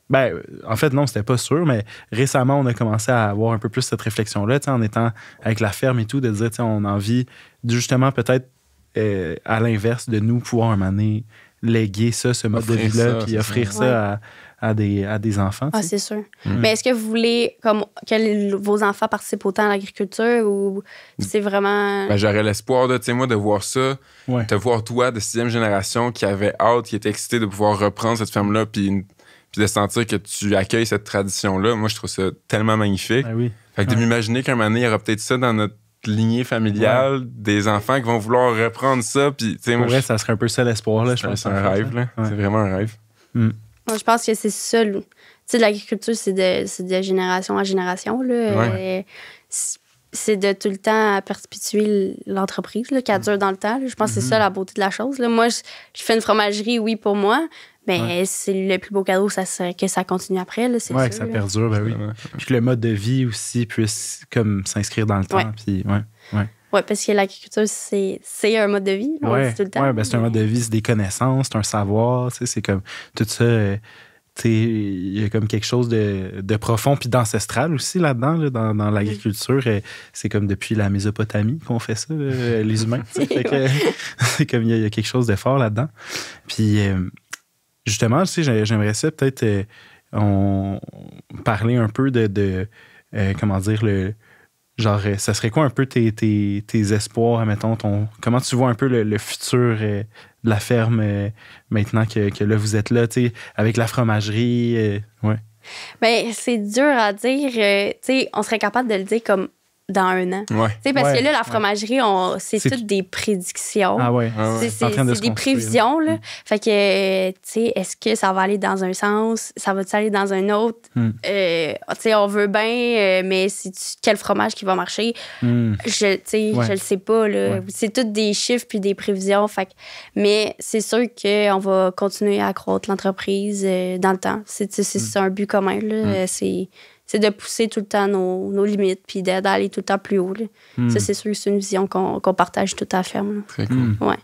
Ben, en fait, non, c'était pas sûr, mais récemment, on a commencé à avoir un peu plus cette réflexion-là, tu sais, en étant avec la ferme et tout, de dire, tu sais, on a envie, justement, peut-être, à l'inverse, de nous pouvoir un moment donné léguer ce mode de vie-là, puis offrir ça à des enfants. Ah, c'est sûr. Mais est-ce que vous voulez que vos enfants participent autant à l'agriculture ou c'est vraiment... Ben, j'aurais l'espoir de voir ça, te voir toi de 6e génération qui avait hâte, qui était excité de pouvoir reprendre cette ferme-là, puis de sentir que tu accueilles cette tradition-là. Moi, je trouve ça tellement magnifique. Ben oui. Fait que de m'imaginer qu'un moment donné, il y aura peut-être ça dans notre lignée familiale, des enfants qui vont vouloir reprendre ça. Puis, pour vrai, ça serait un peu ça l'espoir. Là, je pense c'est un rêve. Là. Ouais. C'est vraiment un rêve. Moi, je pense que c'est ça. Tu sais, l'agriculture, c'est de génération en génération. Là. C'est de tout le temps perpétuer l'entreprise là, qui dure dans le temps. Là. Je pense que c'est ça la beauté de la chose. Là. Moi, je fais une fromagerie, oui, pour moi, mais c'est le plus beau cadeau, ça serait que ça continue après. Là, c'est sûr, que ça perdure, ben oui. Puis que le mode de vie aussi puisse comme s'inscrire dans le temps. Puis, Oui, parce que l'agriculture, c'est un mode de vie. Oui, tout le temps. Ben, c'est un mode de vie, c'est des connaissances, c'est un savoir. C'est comme tout ça. Il y a comme quelque chose de profond puis d'ancestral aussi là-dedans, là, dans l'agriculture. C'est comme depuis la Mésopotamie qu'on fait ça, les humains. C'est comme il y a quelque chose de fort là-dedans. Puis justement, j'aimerais ça peut-être parler un peu de comment dire, genre, ça serait quoi un peu tes espoirs, mettons, comment tu vois un peu le futur de la ferme maintenant que là, vous êtes là, tu sais, avec la fromagerie, Ben, c'est dur à dire. Tu sais, on serait capable de le dire comme dans 1 an. Ouais. Tu sais, parce Ouais, que là, la fromagerie, c'est C'est toutes des prédictions. Ah ouais. C'est En train de se des construire, prévisions. Là. Fait que, tu sais, est-ce que ça va aller dans un sens? Ça va-tu aller dans un autre? Tu sais, on veut bien, mais c'est quel fromage qui va marcher? Je le sais pas. Là. Ouais. C'est tous des chiffres puis des prévisions. Fait que, mais c'est sûr qu'on va continuer à accroître l'entreprise dans le temps. C'est un but commun. Là. C'est de pousser tout le temps nos limites puis d'aller tout le temps plus haut. Là. Ça, c'est sûr que c'est une vision qu'on partage toute à la ferme. Là. Très cool. Ouais.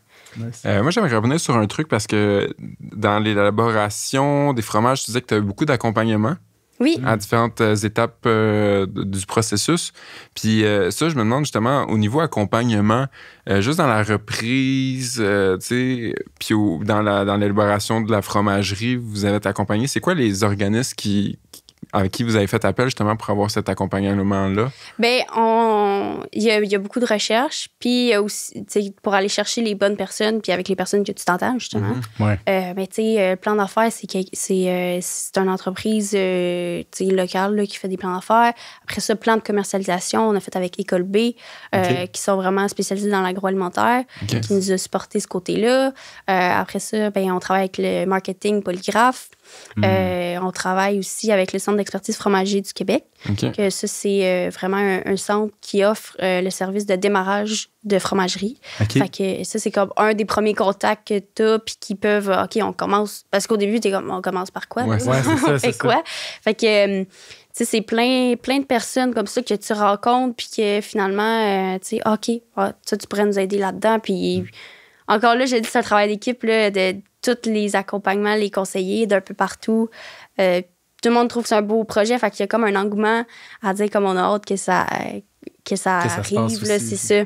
Moi, j'aimerais revenir sur un truc parce que dans l'élaboration des fromages, tu disais que tu as beaucoup d'accompagnement Oui. à différentes étapes du processus. Puis ça, je me demande justement, au niveau accompagnement, juste dans la reprise, tu sais, puis dans l'élaboration de la fromagerie, vous avez été accompagné. C'est quoi les organismes avec qui vous avez fait appel justement pour avoir cet accompagnement-là? Bien, il y a beaucoup de recherches, puis aussi, pour aller chercher les bonnes personnes, puis avec les personnes que tu t'entends, justement. Ouais. Mais tu sais, le plan d'affaires, c'est une entreprise locale là, qui fait des plans d'affaires. Après ça, plan de commercialisation, on a fait avec École B, qui sont vraiment spécialisés dans l'agroalimentaire, qui nous a supporté ce côté-là. Après ça, ben, on travaille avec le marketing polygraphe. On travaille aussi avec le Centre d'expertise fromager du Québec. Que ça, c'est vraiment un centre qui offre le service de démarrage de fromagerie. Fait que ça, c'est comme un des premiers contacts que tu as, puis qui peuvent... OK, on commence... Parce qu'au début, t'es comme, on commence par quoi? Ouais, c'est ça. Fait quoi? Fait que... tu sais, c'est plein de personnes comme ça que tu rencontres, puis que finalement, tu sais, OK, ça, tu pourrais nous aider là-dedans. Puis encore là, j'ai dit, c'est un travail d'équipe, là, de tous les accompagnements, les conseillers d'un peu partout. Tout le monde trouve que c'est un beau projet, fait qu'il y a comme un engouement à dire comme on a hâte que ça arrive, là, c'est ça.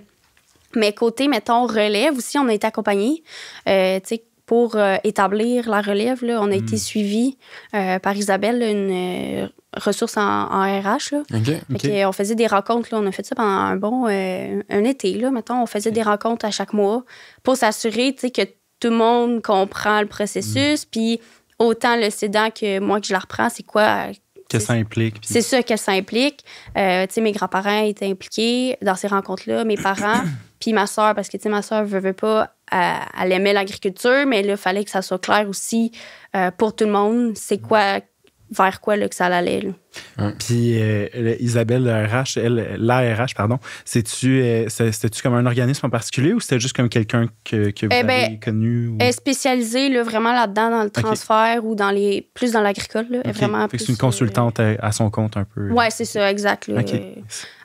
Mais côté, mettons, relève aussi, on a été accompagnés. Tu sais, pour établir la relève, là, on a été suivis par Isabelle, là, une ressource en RH. Là. On faisait des rencontres. Là, on a fait ça pendant un été. Là, mettons, on faisait des rencontres à chaque mois pour s'assurer que tout le monde comprend le processus. Puis autant le cédant que moi que je la reprends, c'est quoi... Que ça implique. Puis... C'est ça que ça implique. Mes grands-parents étaient impliqués dans ces rencontres-là, mes parents, puis ma soeur, parce que ma soeur veut pas, elle aimait l'agriculture, mais là, il fallait que ça soit clair aussi pour tout le monde, c'est quoi, vers quoi là, que ça allait. Là. Puis Isabelle, l'ARH, pardon, c'était-tu comme un organisme en particulier ou c'était juste comme quelqu'un que vous avez connu? Ou... Elle est spécialisée là, vraiment là-dedans, dans le transfert ou plus dans l'agricole. Là, vraiment c'est une consultante à son compte un peu. Oui, c'est ça, exact. Là,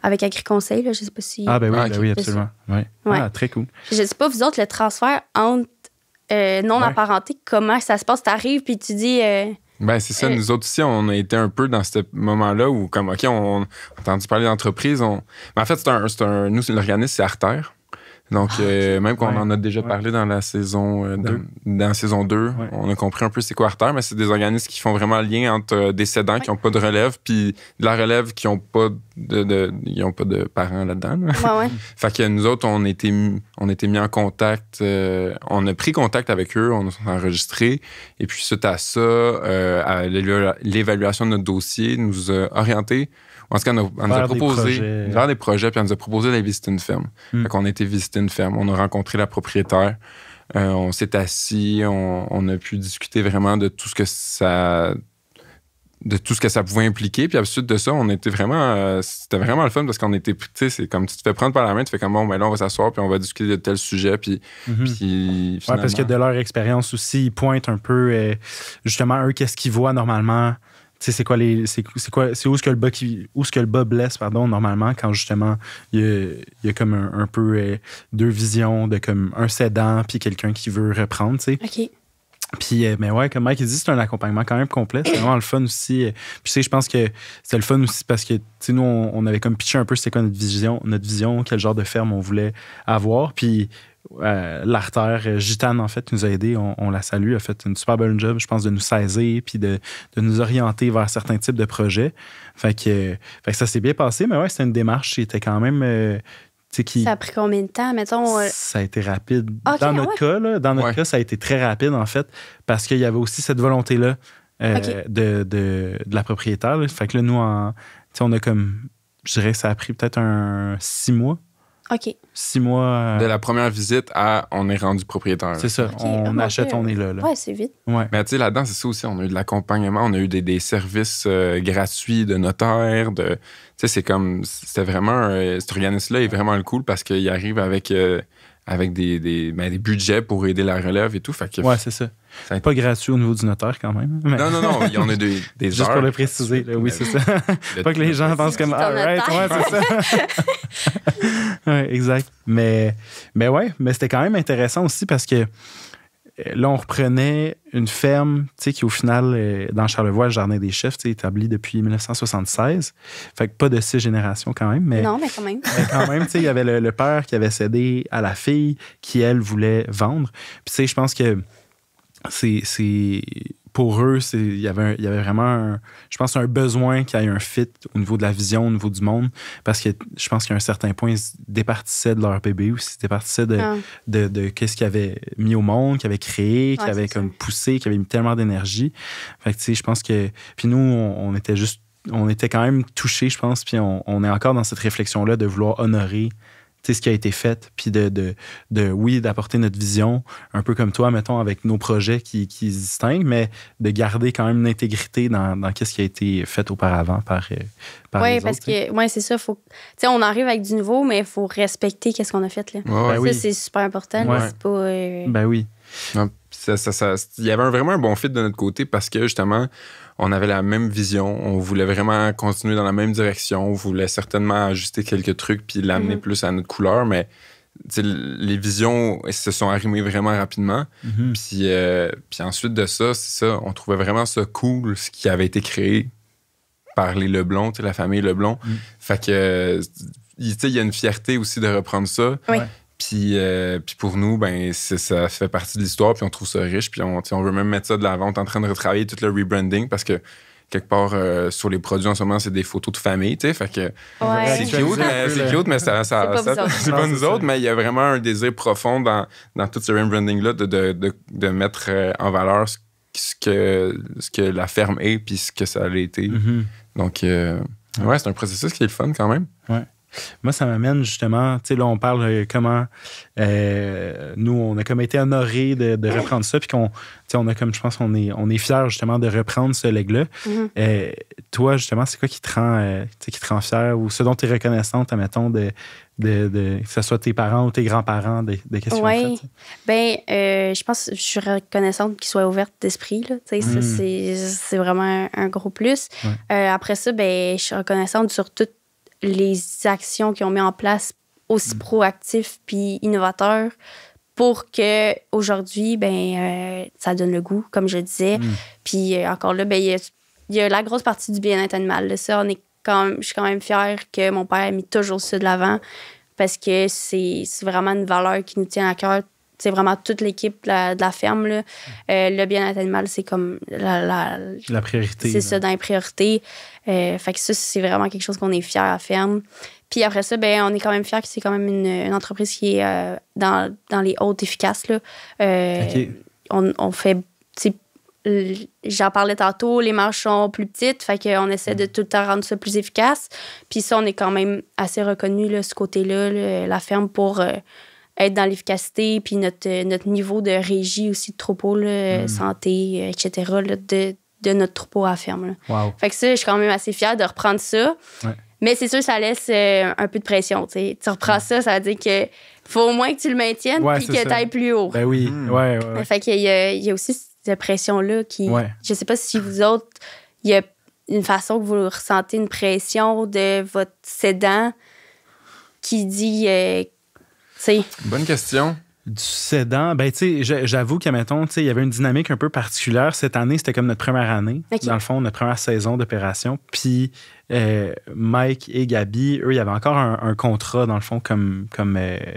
avec Agri-Conseil, là, je ne sais pas si... Ah, ben oui, absolument. Ouais. Ah, très cool. Je ne sais pas, vous autres, le transfert entre non apparentés, comment ça se passe? Tu arrives puis tu dis... Ben, c'est ça. Nous autres aussi, on a été un peu dans ce moment-là où, comme, OK, on a entendu parler d'entreprise. Mais en fait, nous, l'organisme, c'est Artère. Donc, même qu'on en a déjà parlé dans la saison 2, dans la saison 2, on a compris un peu c'est quoi Artère, mais c'est des organismes qui font vraiment le lien entre des cédants qui n'ont pas de relève puis de la relève qui n'ont pas ils ont pas de parents là-dedans. Là. Fait que nous autres, on a été mis en contact, on a pris contact avec eux, on s'est enregistré, et puis suite à ça, à l'évaluation de notre dossier, nous a orientés. En tout cas, on nous a proposé vers des projets, puis on nous a proposé d'aller visiter une ferme. Fait qu'on a été visiter une ferme. On a rencontré la propriétaire. On s'est assis. On a pu discuter vraiment de tout ce que ça pouvait impliquer. Puis ensuite de ça, on était vraiment... c'était vraiment le fun parce qu'on était... Tu sais, c'est comme tu te fais prendre par la main, tu fais comme, bon, ben là, on va s'asseoir, puis on va discuter de tel sujet, puis finalement... parce que de leur expérience aussi, ils pointent un peu, justement, eux, qu'est-ce qu'ils voient normalement... Tu sais, c'est où est-ce que le bas blesse, pardon, normalement, quand justement il y a comme un peu deux visions de comme un cédant puis quelqu'un qui veut reprendre, tu sais. OK. Puis, mais ouais, comme Mike il dit, c'est un accompagnement quand même complet. C'est vraiment le fun aussi. Puis, tu sais, je pense que c'est le fun aussi parce que, tu sais, nous, on avait comme pitché un peu c'était quoi notre vision, quel genre de ferme on voulait avoir. Puis, l'Artère, Gitane, en fait, nous a aidés. On la salue. Elle a fait une super bonne job, je pense, de nous saisir puis de nous orienter vers certains types de projets. Fait que ça s'est bien passé, mais ouais, c'était une démarche qui était quand même... Ça a pris combien de temps, mettons? Ça a été rapide. Okay, dans notre cas, ça a été très rapide, en fait, parce qu'il y avait aussi cette volonté-là de la propriétaire. Là. Fait que là, nous, on a comme je dirais que ça a pris peut-être 6 mois. OK. 6 mois. De la première visite à on est rendu propriétaire. C'est ça. OK. On achète, on est là. Ouais, c'est vite. Ouais. Mais tu sais, là-dedans, c'est ça aussi. On a eu de l'accompagnement, on a eu des services gratuits de notaire. Tu sais, c'est comme. C'était vraiment. Cet organisme-là est vraiment le cool parce qu'il arrive avec des budgets pour aider la relève et tout. Fait que, Ouais, c'est ça. Ça a été- Pas gratuit au niveau du notaire quand même. Mais... Non, il y en a des Juste heures. pour le préciser, là, oui, c'est ça. Pas que les gens pensent comme Ton all right, ouais, notaire. c'est ça. Ouais, exact. Mais c'était quand même intéressant aussi parce que là, on reprenait une ferme, tu sais, qui au final, dans Charlevoix, le Jardin des Chefs, tu sais, établi depuis 1976. Fait que pas de 6 générations quand même, mais Non, mais quand même. quand même, tu sais, il y avait le père qui avait cédé à la fille qui, elle, voulait vendre. Puis, tu sais, je pense que c'est pour eux, il y avait vraiment, je pense, un besoin qu'il y ait un fit au niveau de la vision, au niveau du monde, parce que je pense qu'à un certain point, ils se départissaient de leur bébé ou ils se départissaient de qu'est-ce qu'ils avaient mis au monde, qu'ils avaient créé, qu'ils avaient comme poussé, qu'ils avaient mis tellement d'énergie. Fait que, tu sais, je pense que... Puis nous, on était quand même touchés, je pense, puis on est encore dans cette réflexion-là de vouloir honorer ce qui a été fait, puis oui, d'apporter notre vision, un peu comme toi, mettons, avec nos projets qui se distinguent, mais de garder quand même une intégrité dans ce qui a été fait auparavant par les Oui, autres. parce que, ouais, c'est ça. On arrive avec du nouveau, mais il faut respecter qu'est-ce qu'on a fait, là. Ouais, Ben oui. Ça, c'est super important. Ouais. Là, c'est pas... Ben oui. Non, il y avait vraiment un bon fit de notre côté parce que justement, on avait la même vision. On voulait vraiment continuer dans la même direction. On voulait certainement ajuster quelques trucs puis l'amener plus à notre couleur, mais les visions se sont arrimées vraiment rapidement. Puis ensuite de ça, c'est ça, on trouvait vraiment ça cool, ce qui avait été créé par les Leblond, la famille Leblond. Fait que, il y a une fierté aussi de reprendre ça. Oui. Puis pour nous, ben ça fait partie de l'histoire, puis on trouve ça riche, puis on veut même mettre ça de l'avant. On est en train de retravailler tout le rebranding parce que quelque part, sur les produits en ce moment, c'est des photos de famille, tu sais, fait que Ouais. c'est cute, mais ça c'est pas nous autres, mais il y a vraiment un désir profond dans tout ce rebranding-là de mettre en valeur ce que la ferme est, puis ce que ça a été. Donc, ouais, c'est un processus qui est le fun quand même. Ouais. Moi, ça m'amène justement, tu sais, là, on parle comment nous, on a comme été honorés de reprendre ça, puis on a comme, je pense, on est fiers justement de reprendre ce leg-là. Toi, justement, c'est quoi qui te rend fier ou ce dont tu es reconnaissante, admettons, que ce soit tes parents ou tes grands-parents, de qu'est-ce qu'ils ont fait? Ben, je pense que je suis reconnaissante qu'ils soient ouverts d'esprit, là. Tu sais, ça, c'est vraiment un gros plus. Après ça, ben, je suis reconnaissante sur toutes les actions qu'ils ont mis en place aussi proactifs puis innovateurs pour que aujourd'hui ben ça donne le goût, comme je disais. Puis encore là, ben il y a la grosse partie du bien-être animal. Là. Ça, je suis quand même fière que mon père ait mis toujours ça de l'avant parce que c'est vraiment une valeur qui nous tient à cœur. C'est vraiment toute l'équipe de la ferme. Là. Le bien-être animal, c'est comme la priorité. C'est ça, dans les priorités. Fait que ça, c'est vraiment quelque chose qu'on est fiers à la ferme. Puis après ça, ben, on est quand même fiers que c'est quand même une entreprise qui est dans les hautes efficaces. Là. On fait... J'en parlais tantôt, les marges sont plus petites, fait qu'on essaie de tout le temps rendre ça plus efficace. Puis ça, on est quand même assez reconnu, là, ce côté-là, la ferme, pour... être dans l'efficacité, puis notre niveau de régie aussi de troupeau, là, santé, etc., là, de notre troupeau à la ferme. Là. Wow. Fait que ça, je suis quand même assez fière de reprendre ça. Ouais. Mais c'est sûr, ça laisse un peu de pression. T'sais. Tu reprends ça, ça veut dire qu'il faut au moins que tu le maintiennes puis que tu ailles plus haut. Ben oui, ouais. Fait qu'il y a aussi cette pression-là qui... Je sais pas si vous autres, il y a une façon que vous ressentez une pression de votre cédant qui dit... Bonne question. Du cédant, ben tu sais, j'avoue qu'à mettons, tu sais, il y avait une dynamique un peu particulière. Cette année, c'était comme notre première année, dans le fond, notre première saison d'opération. Puis Mike et Gabi, eux, il y avait encore un contrat, dans le fond, comme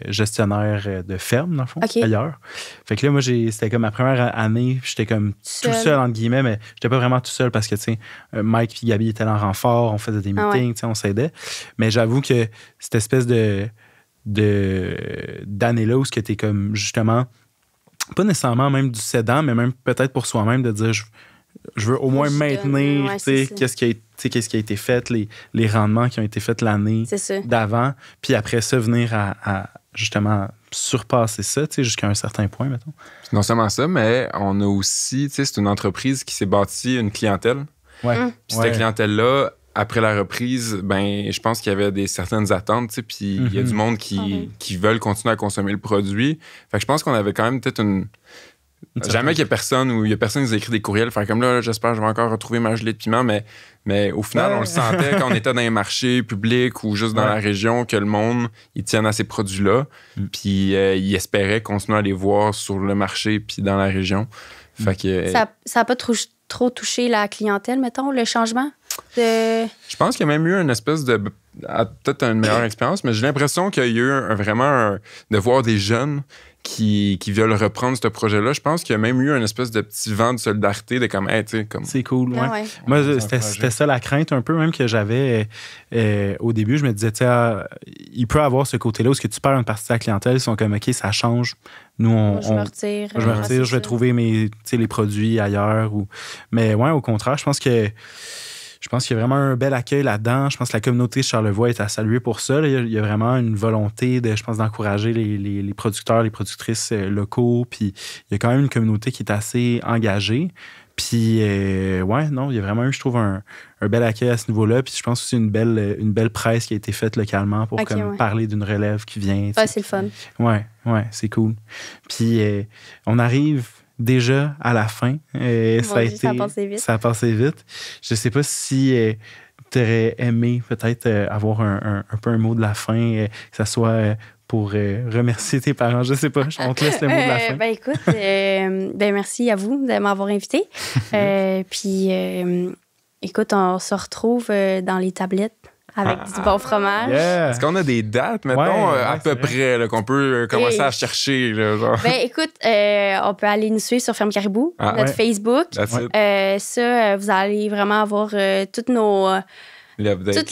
gestionnaire de ferme, dans le fond, ailleurs. Fait que là, moi, c'était comme ma première année, j'étais comme tout seul, entre guillemets, mais j'étais pas vraiment tout seul parce que, tu sais, Mike et Gabi étaient en renfort, on faisait des meetings, tu sais, on s'aidait. Mais j'avoue que cette espèce d'année-là où ce que t'es comme justement pas nécessairement même du cédant, mais même peut-être pour soi-même de dire je veux au moins maintenir qu'est-ce qui a été fait, les rendements qui ont été faits l'année d'avant, puis après ça, venir à justement surpasser ça, jusqu'à un certain point, mettons. Non seulement ça, mais on a aussi, c'est une entreprise qui s'est bâtie une clientèle. Ouais. Puis cette clientèle-là, après la reprise, ben, je pense qu'il y avait certaines attentes, puis il y a du monde qui veulent continuer à consommer le produit. Fait que je pense qu'on avait quand même peut-être jamais qu'il y a personne ou il y a personne qui nous a écrit des courriels. Fait comme là, j'espère que je vais encore retrouver ma gelée de piment, mais au final, on le sentait quand on était dans les marchés publics ou juste dans la région que le monde, ils tiennent à ces produits-là. Puis ils espéraient continuer à les voir sur le marché puis dans la région. Fait que, ça n'a pas trop touché la clientèle, mettons, le changement? Je pense qu'il y a même eu une espèce de... peut-être une meilleure expérience, mais j'ai l'impression qu'il y a eu de voir des jeunes qui veulent reprendre ce projet-là. Je pense qu'il y a même eu une espèce de petit vent de solidarité, de comme, hey, tu sais, comme... C'est cool, ouais. Moi, c'était ça la crainte un peu, même que j'avais au début. Je me disais, tu sais, il peut avoir ce côté-là où tu perds une partie de la clientèle, ils sont comme, OK, ça change. Nous, je me retire. Je vais trouver les produits ailleurs. Mais ouais, au contraire, je pense qu'il y a vraiment un bel accueil là-dedans. Je pense que la communauté de Charlevoix est à saluer pour ça. Là. Il y a vraiment une volonté d'encourager les producteurs, les productrices locaux. Puis il y a quand même une communauté qui est assez engagée. Puis, il y a vraiment eu, je trouve, un bel accueil à ce niveau-là. Puis je pense aussi une belle presse qui a été faite localement pour parler d'une relève qui vient. Ouais, c'est le fun. Ouais, c'est cool. Puis on arrive déjà à la fin. Ça a passé vite. Je sais pas si tu aurais aimé peut-être avoir un peu un mot de la fin, que ça soit pour remercier tes parents. Je sais pas, on te laisse le mot de la fin. Ben écoute, merci à vous de m'avoir invité. Puis écoute, on se retrouve dans les tablettes avec du bon fromage. Yeah. Est-ce qu'on a des dates, mettons, à peu près, là, qu'on peut commencer à chercher? Là, genre? Ben, écoute, on peut aller nous suivre sur Ferme Caribou, notre Facebook. Vous allez vraiment avoir toutes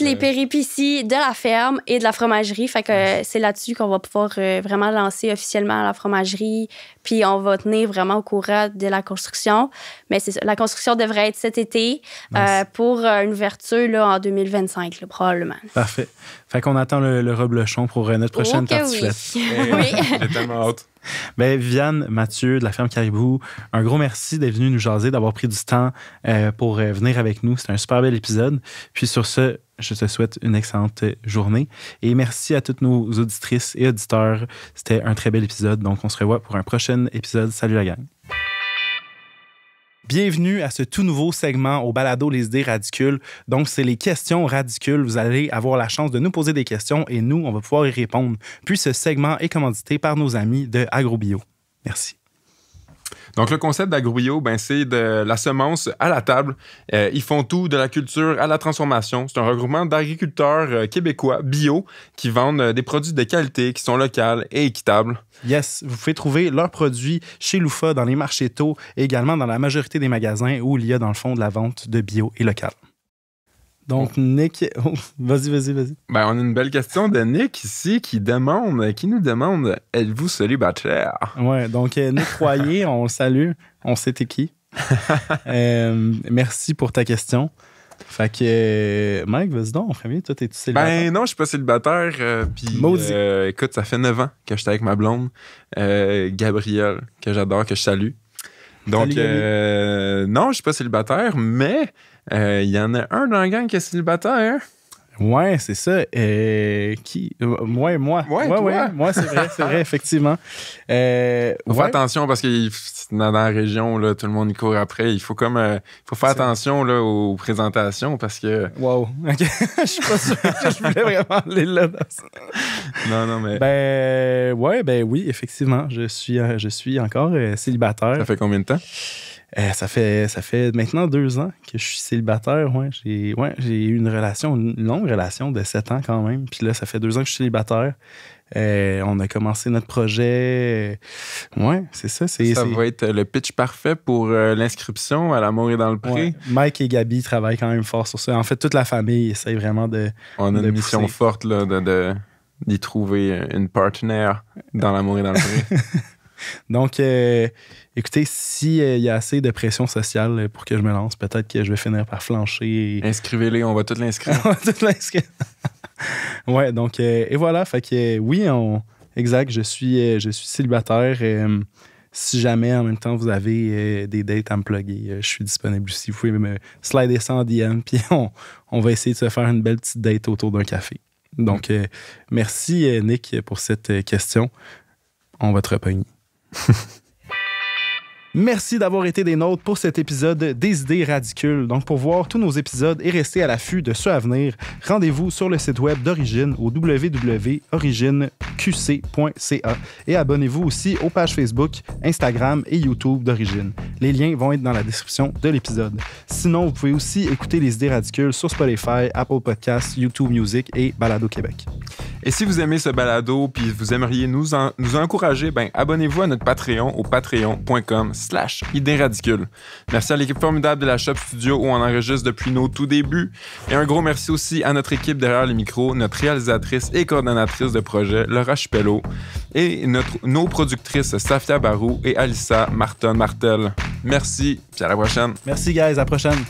les péripéties de la ferme et de la fromagerie. Fait que c'est là-dessus qu'on va pouvoir vraiment lancer officiellement la fromagerie. Puis on va tenir vraiment au courant de la construction. Mais c'est ça, la construction devrait être cet été pour une ouverture là, en 2025, là, probablement. Parfait. Fait qu'on attend le reblochon pour notre prochaine tartiflette. Oui. J'ai tellement hâte. Ben, Viviane, Mathieu de la ferme Caribou, un gros merci d'être venu nous jaser, d'avoir pris du temps pour venir avec nous. C'était un super bel épisode. Puis sur ce, je te souhaite une excellente journée. Et merci à toutes nos auditrices et auditeurs. C'était un très bel épisode. Donc, on se revoit pour un prochain épisode. Salut la gang. Bienvenue à ce tout nouveau segment au balado Les idées radicules. Donc, c'est les questions radicules. Vous allez avoir la chance de nous poser des questions et nous, on va pouvoir y répondre. Puis, ce segment est commandité par nos amis de AgroBio. Merci. Donc, le concept d'AgroBio, c'est de la semence à la table. Ils font tout, de la culture à la transformation. C'est un regroupement d'agriculteurs québécois bio qui vendent des produits de qualité, qui sont locaux et équitables. Yes, vous pouvez trouver leurs produits chez Loufa, dans les marchés tôt et également dans la majorité des magasins où il y a dans le fond de la vente de bio et local. Donc, Nick... Oh, vas-y. On a une belle question de Nick ici qui nous demande « Êtes-vous célibataire? » Ouais, donc Nick Royer, on le salue. On sait t'es qui. Merci pour ta question. Fait que, Mike, vas-y donc, premier, toi, t'es-tu célibataire? Non, je suis pas célibataire. Puis, écoute, ça fait 9 ans que j'étais avec ma blonde, Gabrielle, que j'adore, que je salue. Donc, non, je suis pas célibataire, mais il y en a un dans la gang qui est célibataire. Ouais, c'est ça. Qui? Ouais, moi. Ouais, moi, c'est vrai, effectivement. Faut faire attention parce que dans la région, là, tout le monde y court après. Il faut faire attention là, aux présentations parce que... Wow. OK. Je suis pas sûr que je voulais vraiment aller là. Non, mais... oui, effectivement. Je suis encore célibataire. Ça fait combien de temps? Ça fait maintenant 2 ans que je suis célibataire. J'ai eu une longue relation de 7 ans quand même. Puis là, ça fait 2 ans que je suis célibataire. On a commencé notre projet. C'est ça. Ça va être le pitch parfait pour l'inscription à l'Amour et dans le pré. Ouais. Mike et Gabi travaillent quand même fort sur ça. En fait, toute la famille essaie vraiment de... On a une mission forte là, d'y trouver une partenaire dans l'Amour et dans le pré. Donc, écoutez, s'il y a assez de pression sociale pour que je me lance, peut-être que je vais finir par flancher. Inscrivez-les, on va tout l'inscrire. On va tout l'inscrire. Ouais, donc, et voilà. Fait que oui, exact, je suis célibataire. Si jamais, en même temps, vous avez des dates à me plugger, je suis disponible aussi. Vous pouvez me slider ça en DM, puis on va essayer de se faire une belle petite date autour d'un café. Donc, merci, Nick, pour cette question. On va te repogner. Merci d'avoir été des nôtres pour cet épisode des idées radicules. Donc, pour voir tous nos épisodes et rester à l'affût de ceux à venir, rendez-vous sur le site web d'Origine au www.origineqc.ca et abonnez-vous aussi aux pages Facebook, Instagram et YouTube d'Origine. Les liens vont être dans la description de l'épisode. Sinon, vous pouvez aussi écouter les idées radicules sur Spotify, Apple Podcasts, YouTube Music et Balado Québec. Et si vous aimez ce balado puis vous aimeriez nous encourager, abonnez-vous à notre Patreon au patreon.com/idées radicules. Merci à l'équipe formidable de la Shop Studio où on enregistre depuis nos tout débuts. Et un gros merci aussi à notre équipe derrière les micros, notre réalisatrice et coordonnatrice de projet, Laura Chipello, et nos productrices Safia Barou et Alissa Martin-Martel. Merci, puis à la prochaine. Merci, guys. À la prochaine.